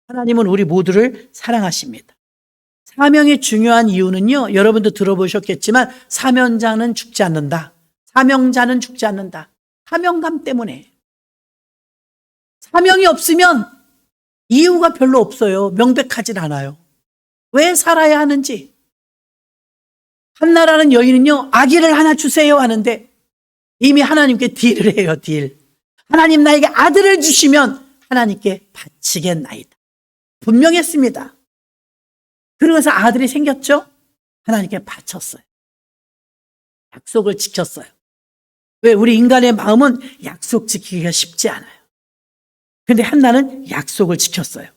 하나님은 우리 모두를 사랑하십니다. 사명이 중요한 이유는요. 여러분도 들어보셨겠지만 사명자는 죽지 않는다. 사명자는 죽지 않는다. 사명감 때문에. 사명이 없으면 이유가 별로 없어요. 명백하진 않아요. 왜 살아야 하는지. 한나라는 여인은요. 아기를 하나 주세요 하는데 이미 하나님께 딜을 해요. 딜. 하나님 나에게 아들을 주시면 하나님께 바치겠나이다. 분명했습니다. 그러면서 아들이 생겼죠? 하나님께 바쳤어요. 약속을 지켰어요. 왜? 우리 인간의 마음은 약속 지키기가 쉽지 않아요. 근데 한나는 약속을 지켰어요.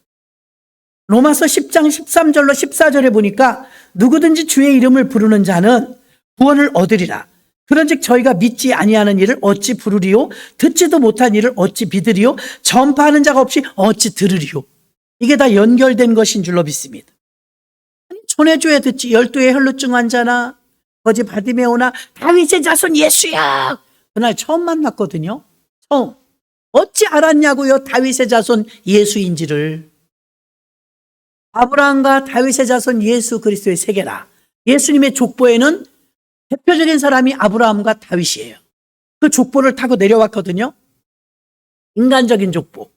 로마서 10장 13절로 14절에 보니까 누구든지 주의 이름을 부르는 자는 구원을 얻으리라. 그런즉 저희가 믿지 아니하는 일을 어찌 부르리요? 듣지도 못한 일을 어찌 믿으리요? 전파하는 자가 없이 어찌 들으리요? 이게 다 연결된 것인 줄로 믿습니다. 아니, 전해줘야 듣지. 12의 혈루증 환자나 거지 바디메오나 다윗의 자손 예수야. 그날 처음 만났거든요. 처음. 어찌 알았냐고요? 다윗의 자손 예수인지를. 아브라함과 다윗의 자손 예수 그리스도의 세계라. 예수님의 족보에는 대표적인 사람이 아브라함과 다윗이에요. 그 족보를 타고 내려왔거든요. 인간적인 족보.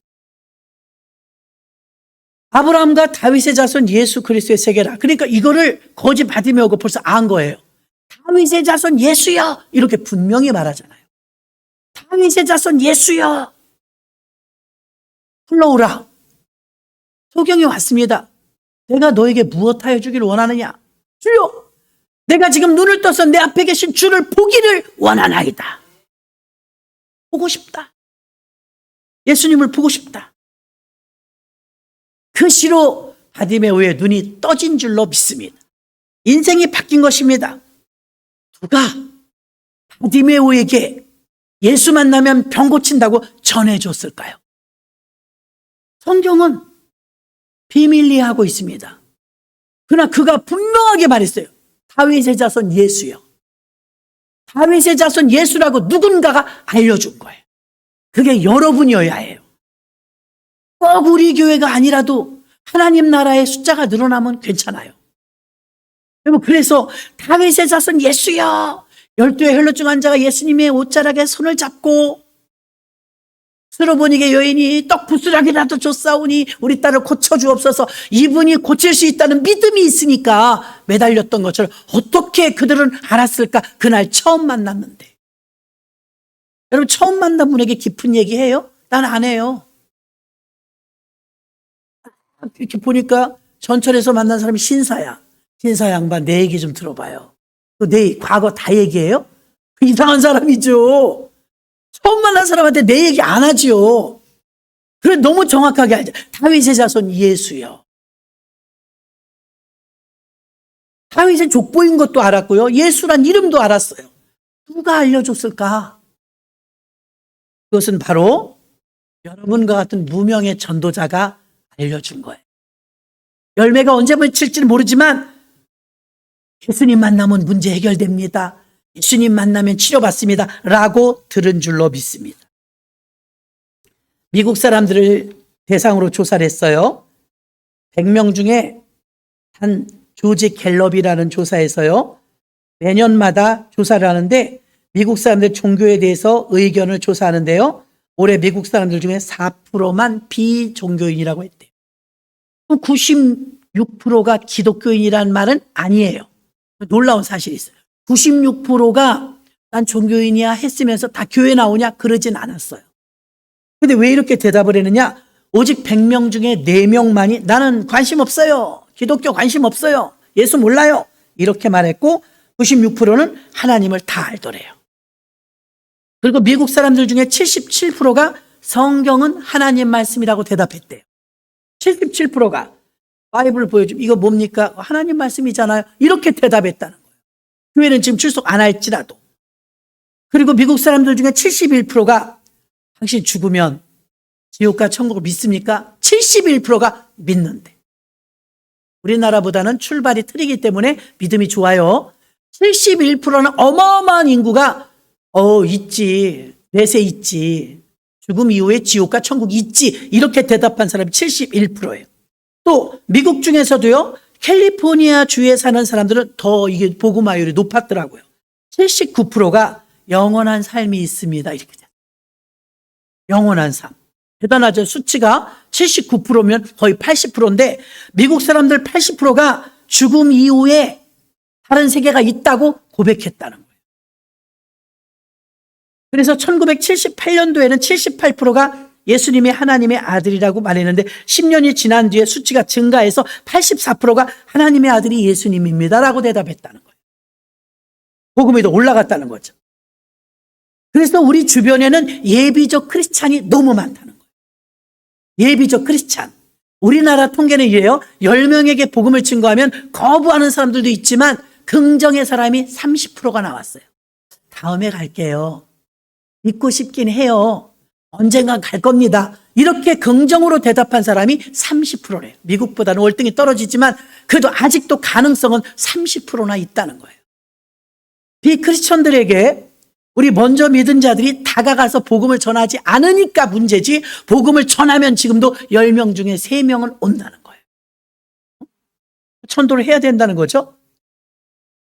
아브라함과 다윗의 자손 예수 그리스도의 세계라. 그러니까 이거를 거지 바디메오가 벌써 안 거예요. 다윗의 자손 예수여 이렇게 분명히 말하잖아요. 다윗의 자손 예수여 불러오라. 소경이 왔습니다. 내가 너에게 무엇하여 주기를 원하느냐? 주여, 내가 지금 눈을 떠서 내 앞에 계신 주를 보기를 원하나이다. 보고 싶다. 예수님을 보고 싶다. 그 시로 바디메오의 눈이 떠진 줄로 믿습니다. 인생이 바뀐 것입니다. 누가 바디메오에게 예수 만나면 병 고친다고 전해줬을까요? 성경은 비밀리에 하고 있습니다. 그러나 그가 분명하게 말했어요. 다윗의 자손 예수요. 다윗의 자손 예수라고 누군가가 알려준 거예요. 그게 여러분이어야 해요. 꼭 우리 교회가 아니라도 하나님 나라의 숫자가 늘어나면 괜찮아요. 여러분, 그래서 다윗의 자손 예수여, 12의 혈루증 환자가 예수님의 옷자락에 손을 잡고 스로보니게 여인이 떡 부스락이라도 줬사오니 우리 딸을 고쳐주옵소서, 이분이 고칠 수 있다는 믿음이 있으니까 매달렸던 것처럼 어떻게 그들은 알았을까? 그날 처음 만났는데. 여러분, 처음 만난 분에게 깊은 얘기해요? 난 안 해요. 이렇게 보니까 전철에서 만난 사람이 신사야. 신사 양반, 내 얘기 좀 들어봐요. 내 과거 다 얘기해요? 이상한 사람이죠. 처음 만난 사람한테 내 얘기 안 하지요. 그래, 너무 정확하게 알죠. 다윗의 자손 예수요. 다윗의 족보인 것도 알았고요. 예수란 이름도 알았어요. 누가 알려줬을까? 그것은 바로 여러분과 같은 무명의 전도자가 알려준 거예요. 열매가 언제 맺힐지는 모르지만 예수님 만나면 문제 해결됩니다. 예수님 만나면 치료받습니다. 라고 들은 줄로 믿습니다. 미국 사람들을 대상으로 조사를 했어요. 100명 중에 한 조지 갤럽이라는 조사에서요, 매년마다 조사를 하는데 미국 사람들 종교에 대해서 의견을 조사하는데요, 올해 미국 사람들 중에 4%만 비종교인이라고 했대요. 96%가 기독교인이라는 말은 아니에요. 놀라운 사실이 있어요. 96%가 난 종교인이야 했으면서 다 교회 나오냐? 그러진 않았어요. 근데 왜 이렇게 대답을 했느냐? 오직 100명 중에 4명만이 나는 관심 없어요. 기독교 관심 없어요. 예수 몰라요. 이렇게 말했고 96%는 하나님을 다 알더래요. 그리고 미국 사람들 중에 77%가 성경은 하나님 말씀이라고 대답했대요. 77%가 바이블을 보여주면 이거 뭡니까? 하나님 말씀이잖아요. 이렇게 대답했다는 거예요. 교회는 지금 출석 안 할지라도. 그리고 미국 사람들 중에 71%가 당신 죽으면 지옥과 천국을 믿습니까? 71%가 믿는데. 우리나라보다는 출발이 틀리기 때문에 믿음이 좋아요. 71%는 어마어마한 인구가 있지. 내세 있지. 죽음 이후에 지옥과 천국 있지. 이렇게 대답한 사람이 71%예요. 또 미국 중에서도요, 캘리포니아 주에 사는 사람들은 더 이게 복음화율이 높았더라고요. 79%가 영원한 삶이 있습니다. 이렇게 돼요. 영원한 삶. 대단하죠. 수치가 79%면 거의 80%인데 미국 사람들 80%가 죽음 이후에 다른 세계가 있다고 고백했다는 거예요. 그래서 1978년도에는 78%가 예수님이 하나님의 아들이라고 말했는데 10년이 지난 뒤에 수치가 증가해서 84%가 하나님의 아들이 예수님입니다라고 대답했다는 거예요. 복음이 더 올라갔다는 거죠. 그래서 우리 주변에는 예비적 크리스찬이 너무 많다는 거예요. 예비적 크리스찬. 우리나라 통계는 이래요. 10명에게 복음을 증거하면 거부하는 사람들도 있지만 긍정의 사람이 30%가 나왔어요. 다음에 갈게요. 믿고 싶긴 해요. 언젠간 갈 겁니다. 이렇게 긍정으로 대답한 사람이 30%래요. 미국보다는 월등히 떨어지지만 그래도 아직도 가능성은 30%나 있다는 거예요. 비크리스천들에게 우리 먼저 믿은 자들이 다가가서 복음을 전하지 않으니까 문제지, 복음을 전하면 지금도 10명 중에 3명은 온다는 거예요. 전도를 해야 된다는 거죠.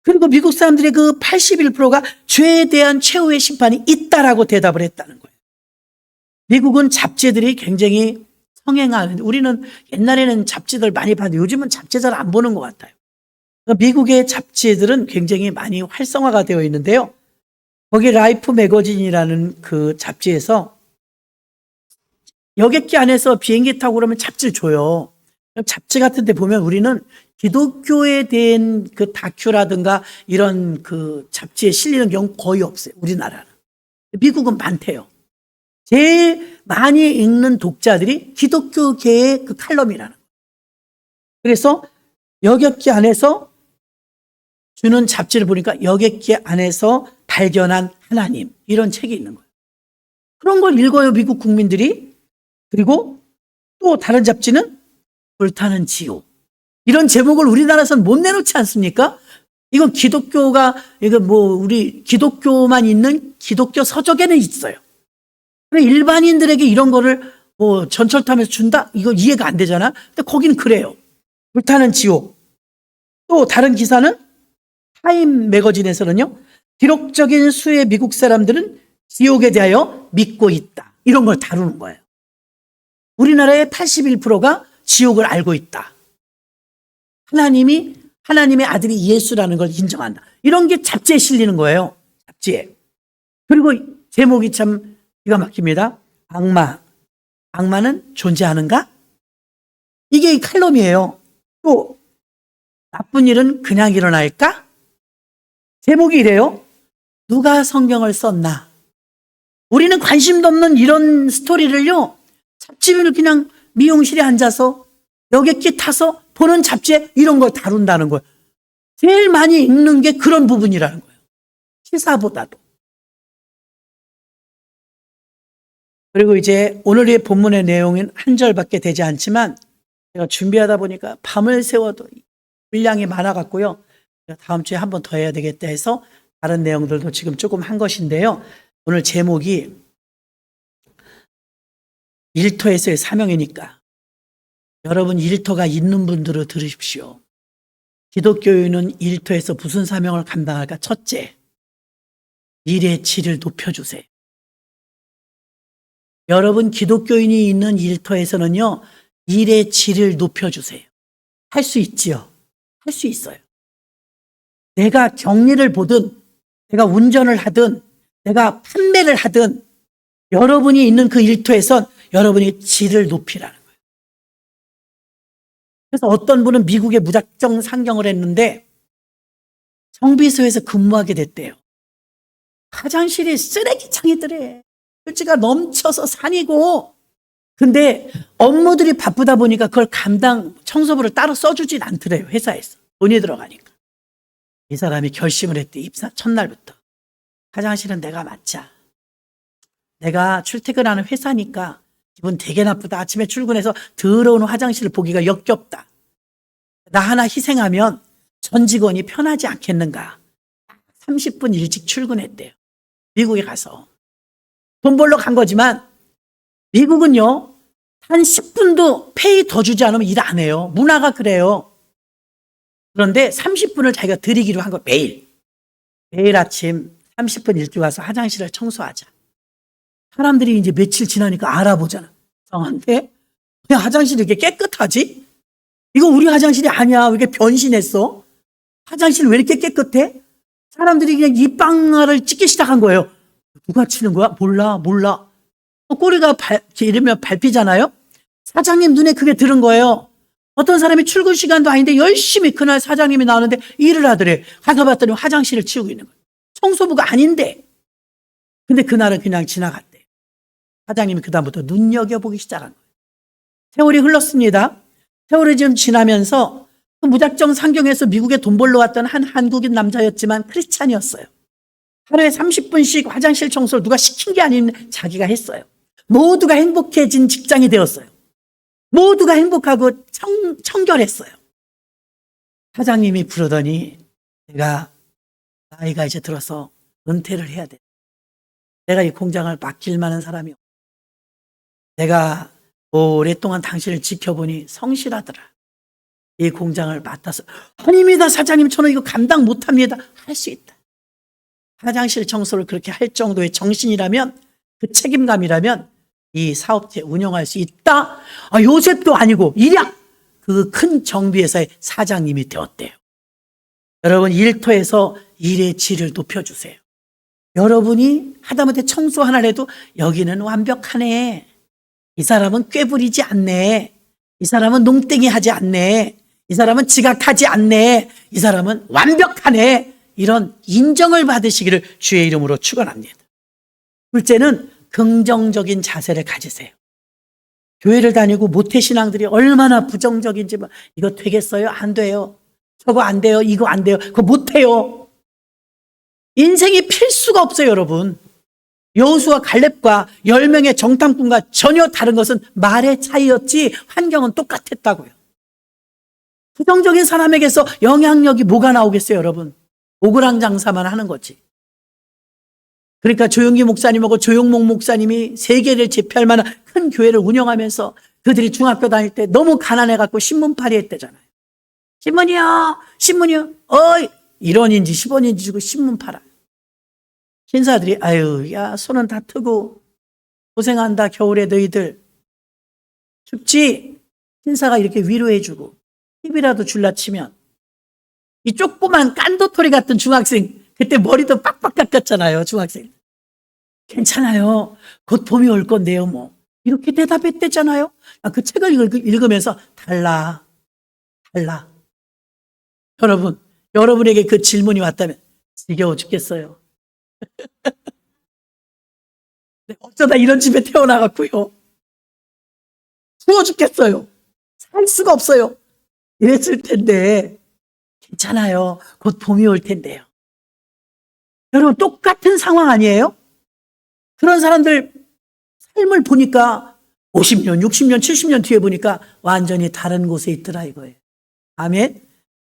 그리고 미국 사람들의 그 81%가 죄에 대한 최후의 심판이 있다라고 대답을 했다는 거예요. 미국은 잡지들이 굉장히 성행하는데 우리는 옛날에는 잡지들 많이 봤는데 요즘은 잡지 잘 안 보는 것 같아요. 미국의 잡지들은 굉장히 많이 활성화가 되어 있는데요. 거기 라이프 매거진이라는 그 잡지에서 여객기 안에서 비행기 타고 그러면 잡지를 줘요. 잡지 같은 데 보면 우리는 기독교에 대한 그 다큐라든가 이런 그 잡지에 실리는 경우 거의 없어요. 우리나라는. 미국은 많대요. 제일 많이 읽는 독자들이 기독교계의 그 칼럼이라는 거예요. 그래서 여객기 안에서 주는 잡지를 보니까 여객기 안에서 발견한 하나님, 이런 책이 있는 거예요. 그런 걸 읽어요, 미국 국민들이. 그리고 또 다른 잡지는 불타는 지옥, 이런 제목을 우리나라에서는 못 내놓지 않습니까? 이건 기독교가, 이거 우리 기독교만 있는 기독교 서적에는 있어요. 그래, 일반인들에게 이런 거를 전철 타면서 준다? 이거 이해가 안 되잖아. 근데 거기는 그래요. 불타는 지옥. 또 다른 기사는 타임 매거진에서는요, 기록적인 수의 미국 사람들은 지옥에 대하여 믿고 있다, 이런 걸 다루는 거예요. 우리나라의 81%가 지옥을 알고 있다. 하나님의 아들이 예수라는 걸 인정한다. 이런 게 잡지에 실리는 거예요. 잡지에. 그리고 제목이 참 기가 막힙니다. 악마는 존재하는가? 이게 칼럼이에요. 또 나쁜 일은 그냥 일어날까? 제목이 이래요. 누가 성경을 썼나? 우리는 관심도 없는 이런 스토리를요, 잡지를 그냥 미용실에 앉아서 여객기 타서 보는 잡지에 이런 걸 다룬다는 거예요. 제일 많이 읽는 게 그런 부분이라는 거예요. 시사보다도. 그리고 이제 오늘의 본문의 내용은 한 절밖에 되지 않지만 제가 준비하다 보니까 밤을 새워도 분량이 많아갖고요, 다음 주에 한 번 더 해야 되겠다 해서 다른 내용들도 지금 조금 한 것인데요. 오늘 제목이 일터에서의 사명이니까 여러분 일터가 있는 분들은 들으십시오. 기독교인은 일터에서 무슨 사명을 감당할까? 첫째, 일의 질을 높여주세요. 여러분 기독교인이 있는 일터에서는요, 일의 질을 높여주세요. 할 수 있지요. 할 수 있어요. 내가 격리를 보든, 내가 운전을 하든, 내가 판매를 하든, 여러분이 있는 그 일터에선 여러분이 질을 높이라는 거예요. 그래서 어떤 분은 미국에 무작정 상경을 했는데 정비소에서 근무하게 됐대요. 화장실이 쓰레기장이더래. 휴지가 넘쳐서 산이고. 근데 업무들이 바쁘다 보니까 그걸 청소부를 따로 써주진 않더래요, 회사에서. 돈이 들어가니까. 이 사람이 결심을 했대, 입사 첫날부터. 화장실은 내가 맡자. 내가 출퇴근하는 회사니까 기분 되게 나쁘다. 아침에 출근해서 더러운 화장실을 보기가 역겹다. 나 하나 희생하면 전 직원이 편하지 않겠는가. 30분 일찍 출근했대요. 미국에 가서. 돈 벌러 간 거지만 미국은요, 한 10분도 페이 더 주지 않으면 일 안 해요. 문화가 그래요. 그런데 30분을 자기가 드리기로 한 거, 매일. 매일 아침 30분 일찍 와서 화장실을 청소하자. 사람들이 이제 며칠 지나니까 알아보잖아. 이상한데? 왜 화장실이 이렇게 깨끗하지? 이거 우리 화장실이 아니야. 왜 이렇게 변신했어? 화장실 왜 이렇게 깨끗해? 사람들이 그냥 입방아를 찍기 시작한 거예요. 누가 치는 거야? 몰라. 꼬리가 이러면 밟히잖아요? 사장님 눈에 그게 들은 거예요. 어떤 사람이 출근 시간도 아닌데 열심히 그날 사장님이 나오는데 일을 하더래. 가서 봤더니 화장실을 치우고 있는 거예요. 청소부가 아닌데. 근데 그날은 그냥 지나갔대. 사장님이 그다음부터 눈여겨보기 시작한 거예요. 세월이 흘렀습니다. 세월이 좀 지나면서 무작정 상경해서 미국에 돈 벌러 왔던 한 한국인 남자였지만 크리스찬이었어요. 하루에 30분씩 화장실 청소를 누가 시킨 게 아닌 자기가 했어요. 모두가 행복해진 직장이 되었어요. 모두가 행복하고 청결했어요. 사장님이 부르더니 내가 나이가 이제 들어서 은퇴를 해야 돼. 내가 이 공장을 맡길 만한 사람이 없어. 내가 오랫동안 당신을 지켜보니 성실하더라. 이 공장을 맡아서 아닙니다 사장님, 저는 이거 감당 못합니다. 할 수 있다. 화장실 청소를 그렇게 할 정도의 정신이라면, 그 책임감이라면 이 사업체 운영할 수 있다. 요셉도 아니고 일약 그 큰 정비회사의 사장님이 되었대요. 여러분 일터에서 일의 질을 높여주세요. 여러분이 하다못해 청소 하나를 해도 여기는 완벽하네. 이 사람은 꾀부리지 않네. 이 사람은 농땡이 하지 않네. 이 사람은 지각하지 않네. 이 사람은 완벽하네. 이런 인정을 받으시기를 주의 이름으로 축원합니다. 둘째는 긍정적인 자세를 가지세요. 교회를 다니고 모태신앙들이 얼마나 부정적인지, 이거 되겠어요? 안 돼요. 저거 안 돼요. 이거 안 돼요. 그거 못 해요. 인생이 필수가 없어요, 여러분. 여호수아 갈렙과 10명의 정탐꾼과 전혀 다른 것은 말의 차이였지 환경은 똑같았다고요. 부정적인 사람에게서 영향력이 뭐가 나오겠어요, 여러분? 오그랑 장사만 하는 거지. 그러니까 조용기 목사님하고 조용목 목사님이 세계를 제패할 만한 큰 교회를 운영하면서 그들이 중학교 다닐 때 너무 가난해갖고 신문팔이 했대잖아요. 신문이요. 어이, 1원인지 10원인지 주고 신문 팔아. 신사들이 아유, 야, 손은 다 트고 고생한다, 겨울에 너희들. 춥지? 신사가 이렇게 위로해주고 팁이라도 줄라 치면 이 조그만 깐도토리 같은 중학생, 그때 머리도 빡빡 깎았잖아요, 중학생. 괜찮아요. 곧 봄이 올 건데요, 뭐. 이렇게 대답했대잖아요. 그 책을 읽으면서 달라. 여러분, 여러분에게 그 질문이 왔다면 지겨워 죽겠어요. 어쩌다 이런 집에 태어나갔고요. 추워 죽겠어요. 살 수가 없어요. 이랬을 텐데 괜찮아요. 곧 봄이 올 텐데요. 여러분, 똑같은 상황 아니에요? 그런 사람들 삶을 보니까 50년, 60년, 70년 뒤에 보니까 완전히 다른 곳에 있더라 이거예요. 아멘.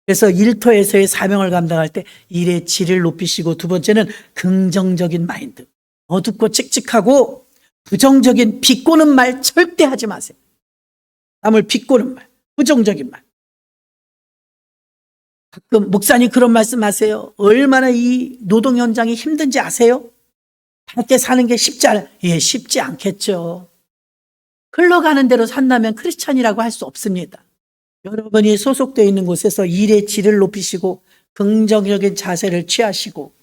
그래서 일터에서의 사명을 감당할 때 일의 질을 높이시고, 두 번째는 긍정적인 마인드. 어둡고 칙칙하고 부정적인 비꼬는 말 절대 하지 마세요. 남을 비꼬는 말, 부정적인 말. 가끔 목사님 그런 말씀 하세요. 얼마나 이 노동 현장이 힘든지 아세요? 밖에 사는 게 쉽지 않아요. 예, 쉽지 않겠죠. 흘러가는 대로 산다면 크리스찬이라고 할 수 없습니다. 여러분이 소속되어 있는 곳에서 일의 질을 높이시고 긍정적인 자세를 취하시고,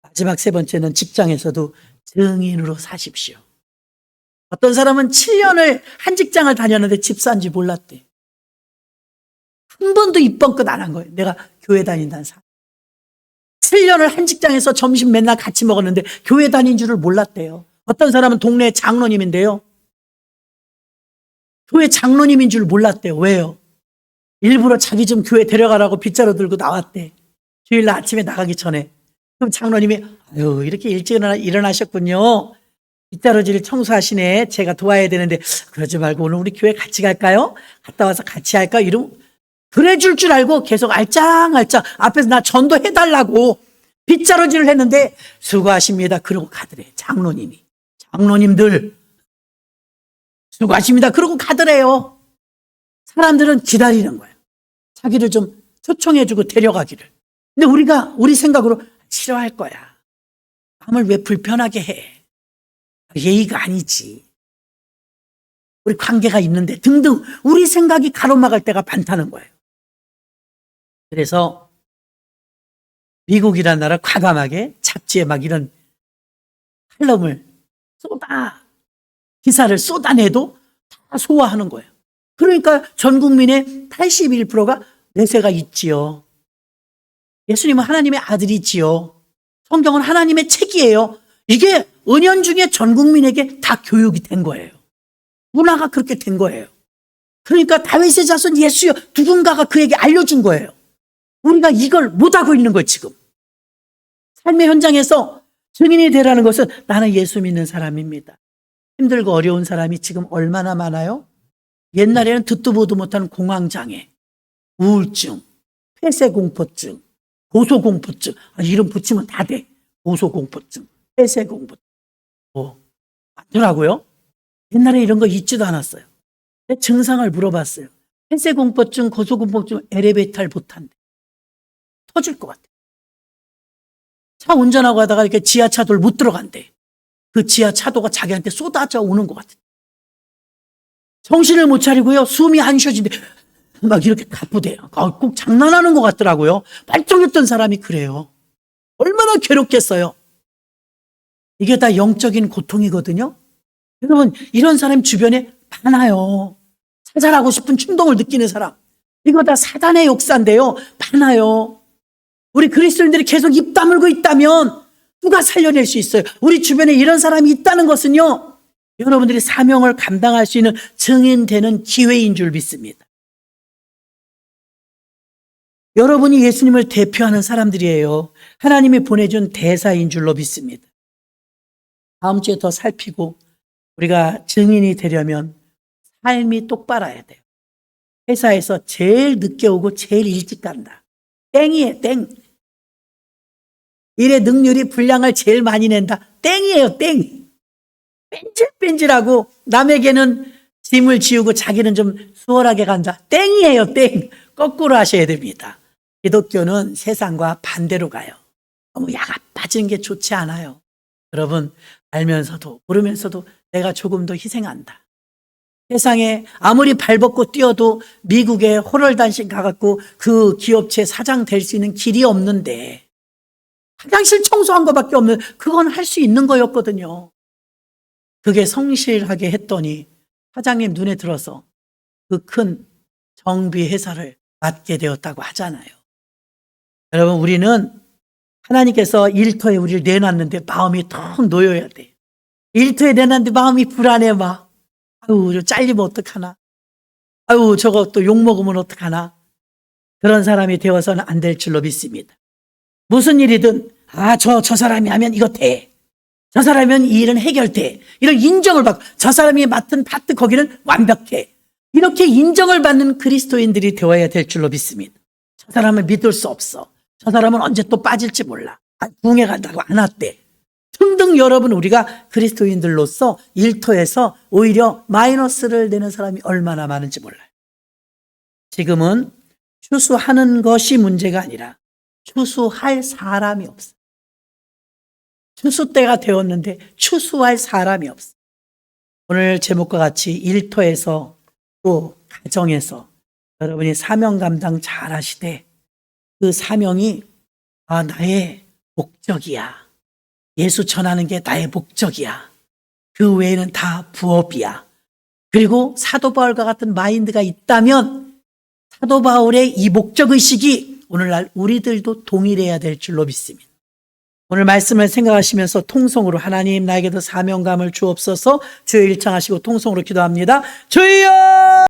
마지막 세 번째는 직장에서도 증인으로 사십시오. 어떤 사람은 7년을 한 직장을 다녔는데 집사인지 몰랐대. 한 번도 입번끝 안 한 거예요. 내가 교회 다닌다는 사람. 7년을 한 직장에서 점심 맨날 같이 먹었는데 교회 다닌 줄을 몰랐대요. 어떤 사람은 동네 장로님인데요. 교회 장로님인 줄 몰랐대요. 왜요? 일부러 자기 좀 교회 데려가라고 빗자루 들고 나왔대. 주일날 아침에 나가기 전에. 그럼 장로님이 아유, 이렇게 일찍 일어나셨군요. 빗자루질 청소하시네. 제가 도와야 되는데 그러지 말고 오늘 우리 교회 같이 갈까요? 갔다 와서 같이 할까? 이러면 그래 줄 알고 계속 알짱알짱 앞에서 나 전도해달라고 빗자루질을 했는데 수고하십니다. 그러고 가더래. 장로님이. 장로님들 수고하십니다. 그러고 가더래요. 사람들은 기다리는 거예요. 자기를 좀 초청해주고 데려가기를. 근데 우리 생각으로 싫어할 거야. 남을 왜 불편하게 해? 예의가 아니지. 우리 관계가 있는데 등등 우리 생각이 가로막을 때가 많다는 거예요. 그래서 미국이라는 나라 과감하게 잡지에 막 이런 칼럼을 기사를 쏟아내도 다 소화하는 거예요. 그러니까 전 국민의 81%가 내세가 있지요. 예수님은 하나님의 아들이지요. 성경은 하나님의 책이에요. 이게 은연중에 전 국민에게 다 교육이 된 거예요. 문화가 그렇게 된 거예요. 그러니까 다윗의 자손 예수여 누군가가 그에게 알려준 거예요. 우리가 이걸 못하고 있는 거예요, 지금. 삶의 현장에서 증인이 되라는 것은 나는 예수 믿는 사람입니다. 힘들고 어려운 사람이 지금 얼마나 많아요? 옛날에는 듣도 보도 못하는 공황장애, 우울증, 폐쇄공포증, 고소공포증. 이름 붙이면 다 돼. 고소공포증, 폐쇄공포증. 많더라고요. 옛날에 이런 거 있지도 않았어요. 내 증상을 물어봤어요. 폐쇄공포증, 고소공포증, 엘리베이터를 못 탄대. 터질 것 같아. 차 운전하고 하다가 이렇게 지하차도를 못 들어간대. 그 지하차도가 자기한테 쏟아져 오는 것 같아. 정신을 못 차리고요. 숨이 안 쉬어진대. 막 이렇게 가쁘대요. 꼭 장난하는 것 같더라고요. 멀쩡했던 사람이 그래요. 얼마나 괴롭겠어요. 이게 다 영적인 고통이거든요. 여러분, 이런 사람 주변에 많아요. 자살하고 싶은 충동을 느끼는 사람. 이거 다 사단의 역사인데요. 많아요. 우리 그리스도인들이 계속 입 다물고 있다면 누가 살려낼 수 있어요? 우리 주변에 이런 사람이 있다는 것은요, 여러분들이 사명을 감당할 수 있는 증인되는 기회인 줄 믿습니다. 여러분이 예수님을 대표하는 사람들이에요. 하나님이 보내준 대사인 줄로 믿습니다. 다음 주에 더 살피고 우리가 증인이 되려면 삶이 똑바라야 돼요. 회사에서 제일 늦게 오고 제일 일찍 간다. 땡이에요, 땡. 일의 능률이 분량을 제일 많이 낸다. 땡이에요, 땡. 뺀질뺀질하고 남에게는 짐을 지우고 자기는 좀 수월하게 간다. 땡이에요, 땡. 거꾸로 하셔야 됩니다. 기독교는 세상과 반대로 가요. 너무 야가 빠지는 게 좋지 않아요. 여러분, 알면서도 모르면서도 내가 조금 더 희생한다. 세상에 아무리 발벗고 뛰어도 미국에 호럴단신 가갖고 그 기업체 사장 될 수 있는 길이 없는데 화장실 청소한 것밖에 없는, 그건 할 수 있는 거였거든요. 그게 성실하게 했더니 사장님 눈에 들어서 그 큰 정비 회사를 맡게 되었다고 하잖아요. 여러분, 우리는 하나님께서 일터에 우리를 내놨는데 마음이 턱 놓여야 돼. 일터에 내놨는데 마음이 불안해 막. 아유, 잘리면 어떡하나. 아유, 저거 또 욕먹으면 어떡하나. 그런 사람이 되어서는 안 될 줄로 믿습니다. 무슨 일이든 저 사람이 하면 이거 돼. 저 사람이면 이 일은 해결돼. 이런 인정을 받고 저 사람이 맡은 파트 거기는 완벽해. 이렇게 인정을 받는 그리스도인들이 되어야 될 줄로 믿습니다. 저 사람을 믿을 수 없어. 저 사람은 언제 또 빠질지 몰라. 붕해 간다고 안 왔대. 등등. 여러분, 우리가 그리스도인들로서 일터에서 오히려 마이너스를 내는 사람이 얼마나 많은지 몰라요. 지금은 추수하는 것이 문제가 아니라 추수할 사람이 없어. 추수 때가 되었는데 추수할 사람이 없어. 오늘 제목과 같이 일터에서 또 가정에서 여러분이 사명 감당 잘 하시되 그 사명이 나의 목적이야. 예수 전하는 게 나의 목적이야. 그 외에는 다 부업이야. 그리고 사도 바울과 같은 마인드가 있다면 사도 바울의 이 목적의식이 오늘날 우리들도 동일해야 될 줄로 믿습니다. 오늘 말씀을 생각하시면서 통성으로 하나님 나에게도 사명감을 주옵소서. 주여 일창하시고 통성으로 기도합니다. 주여!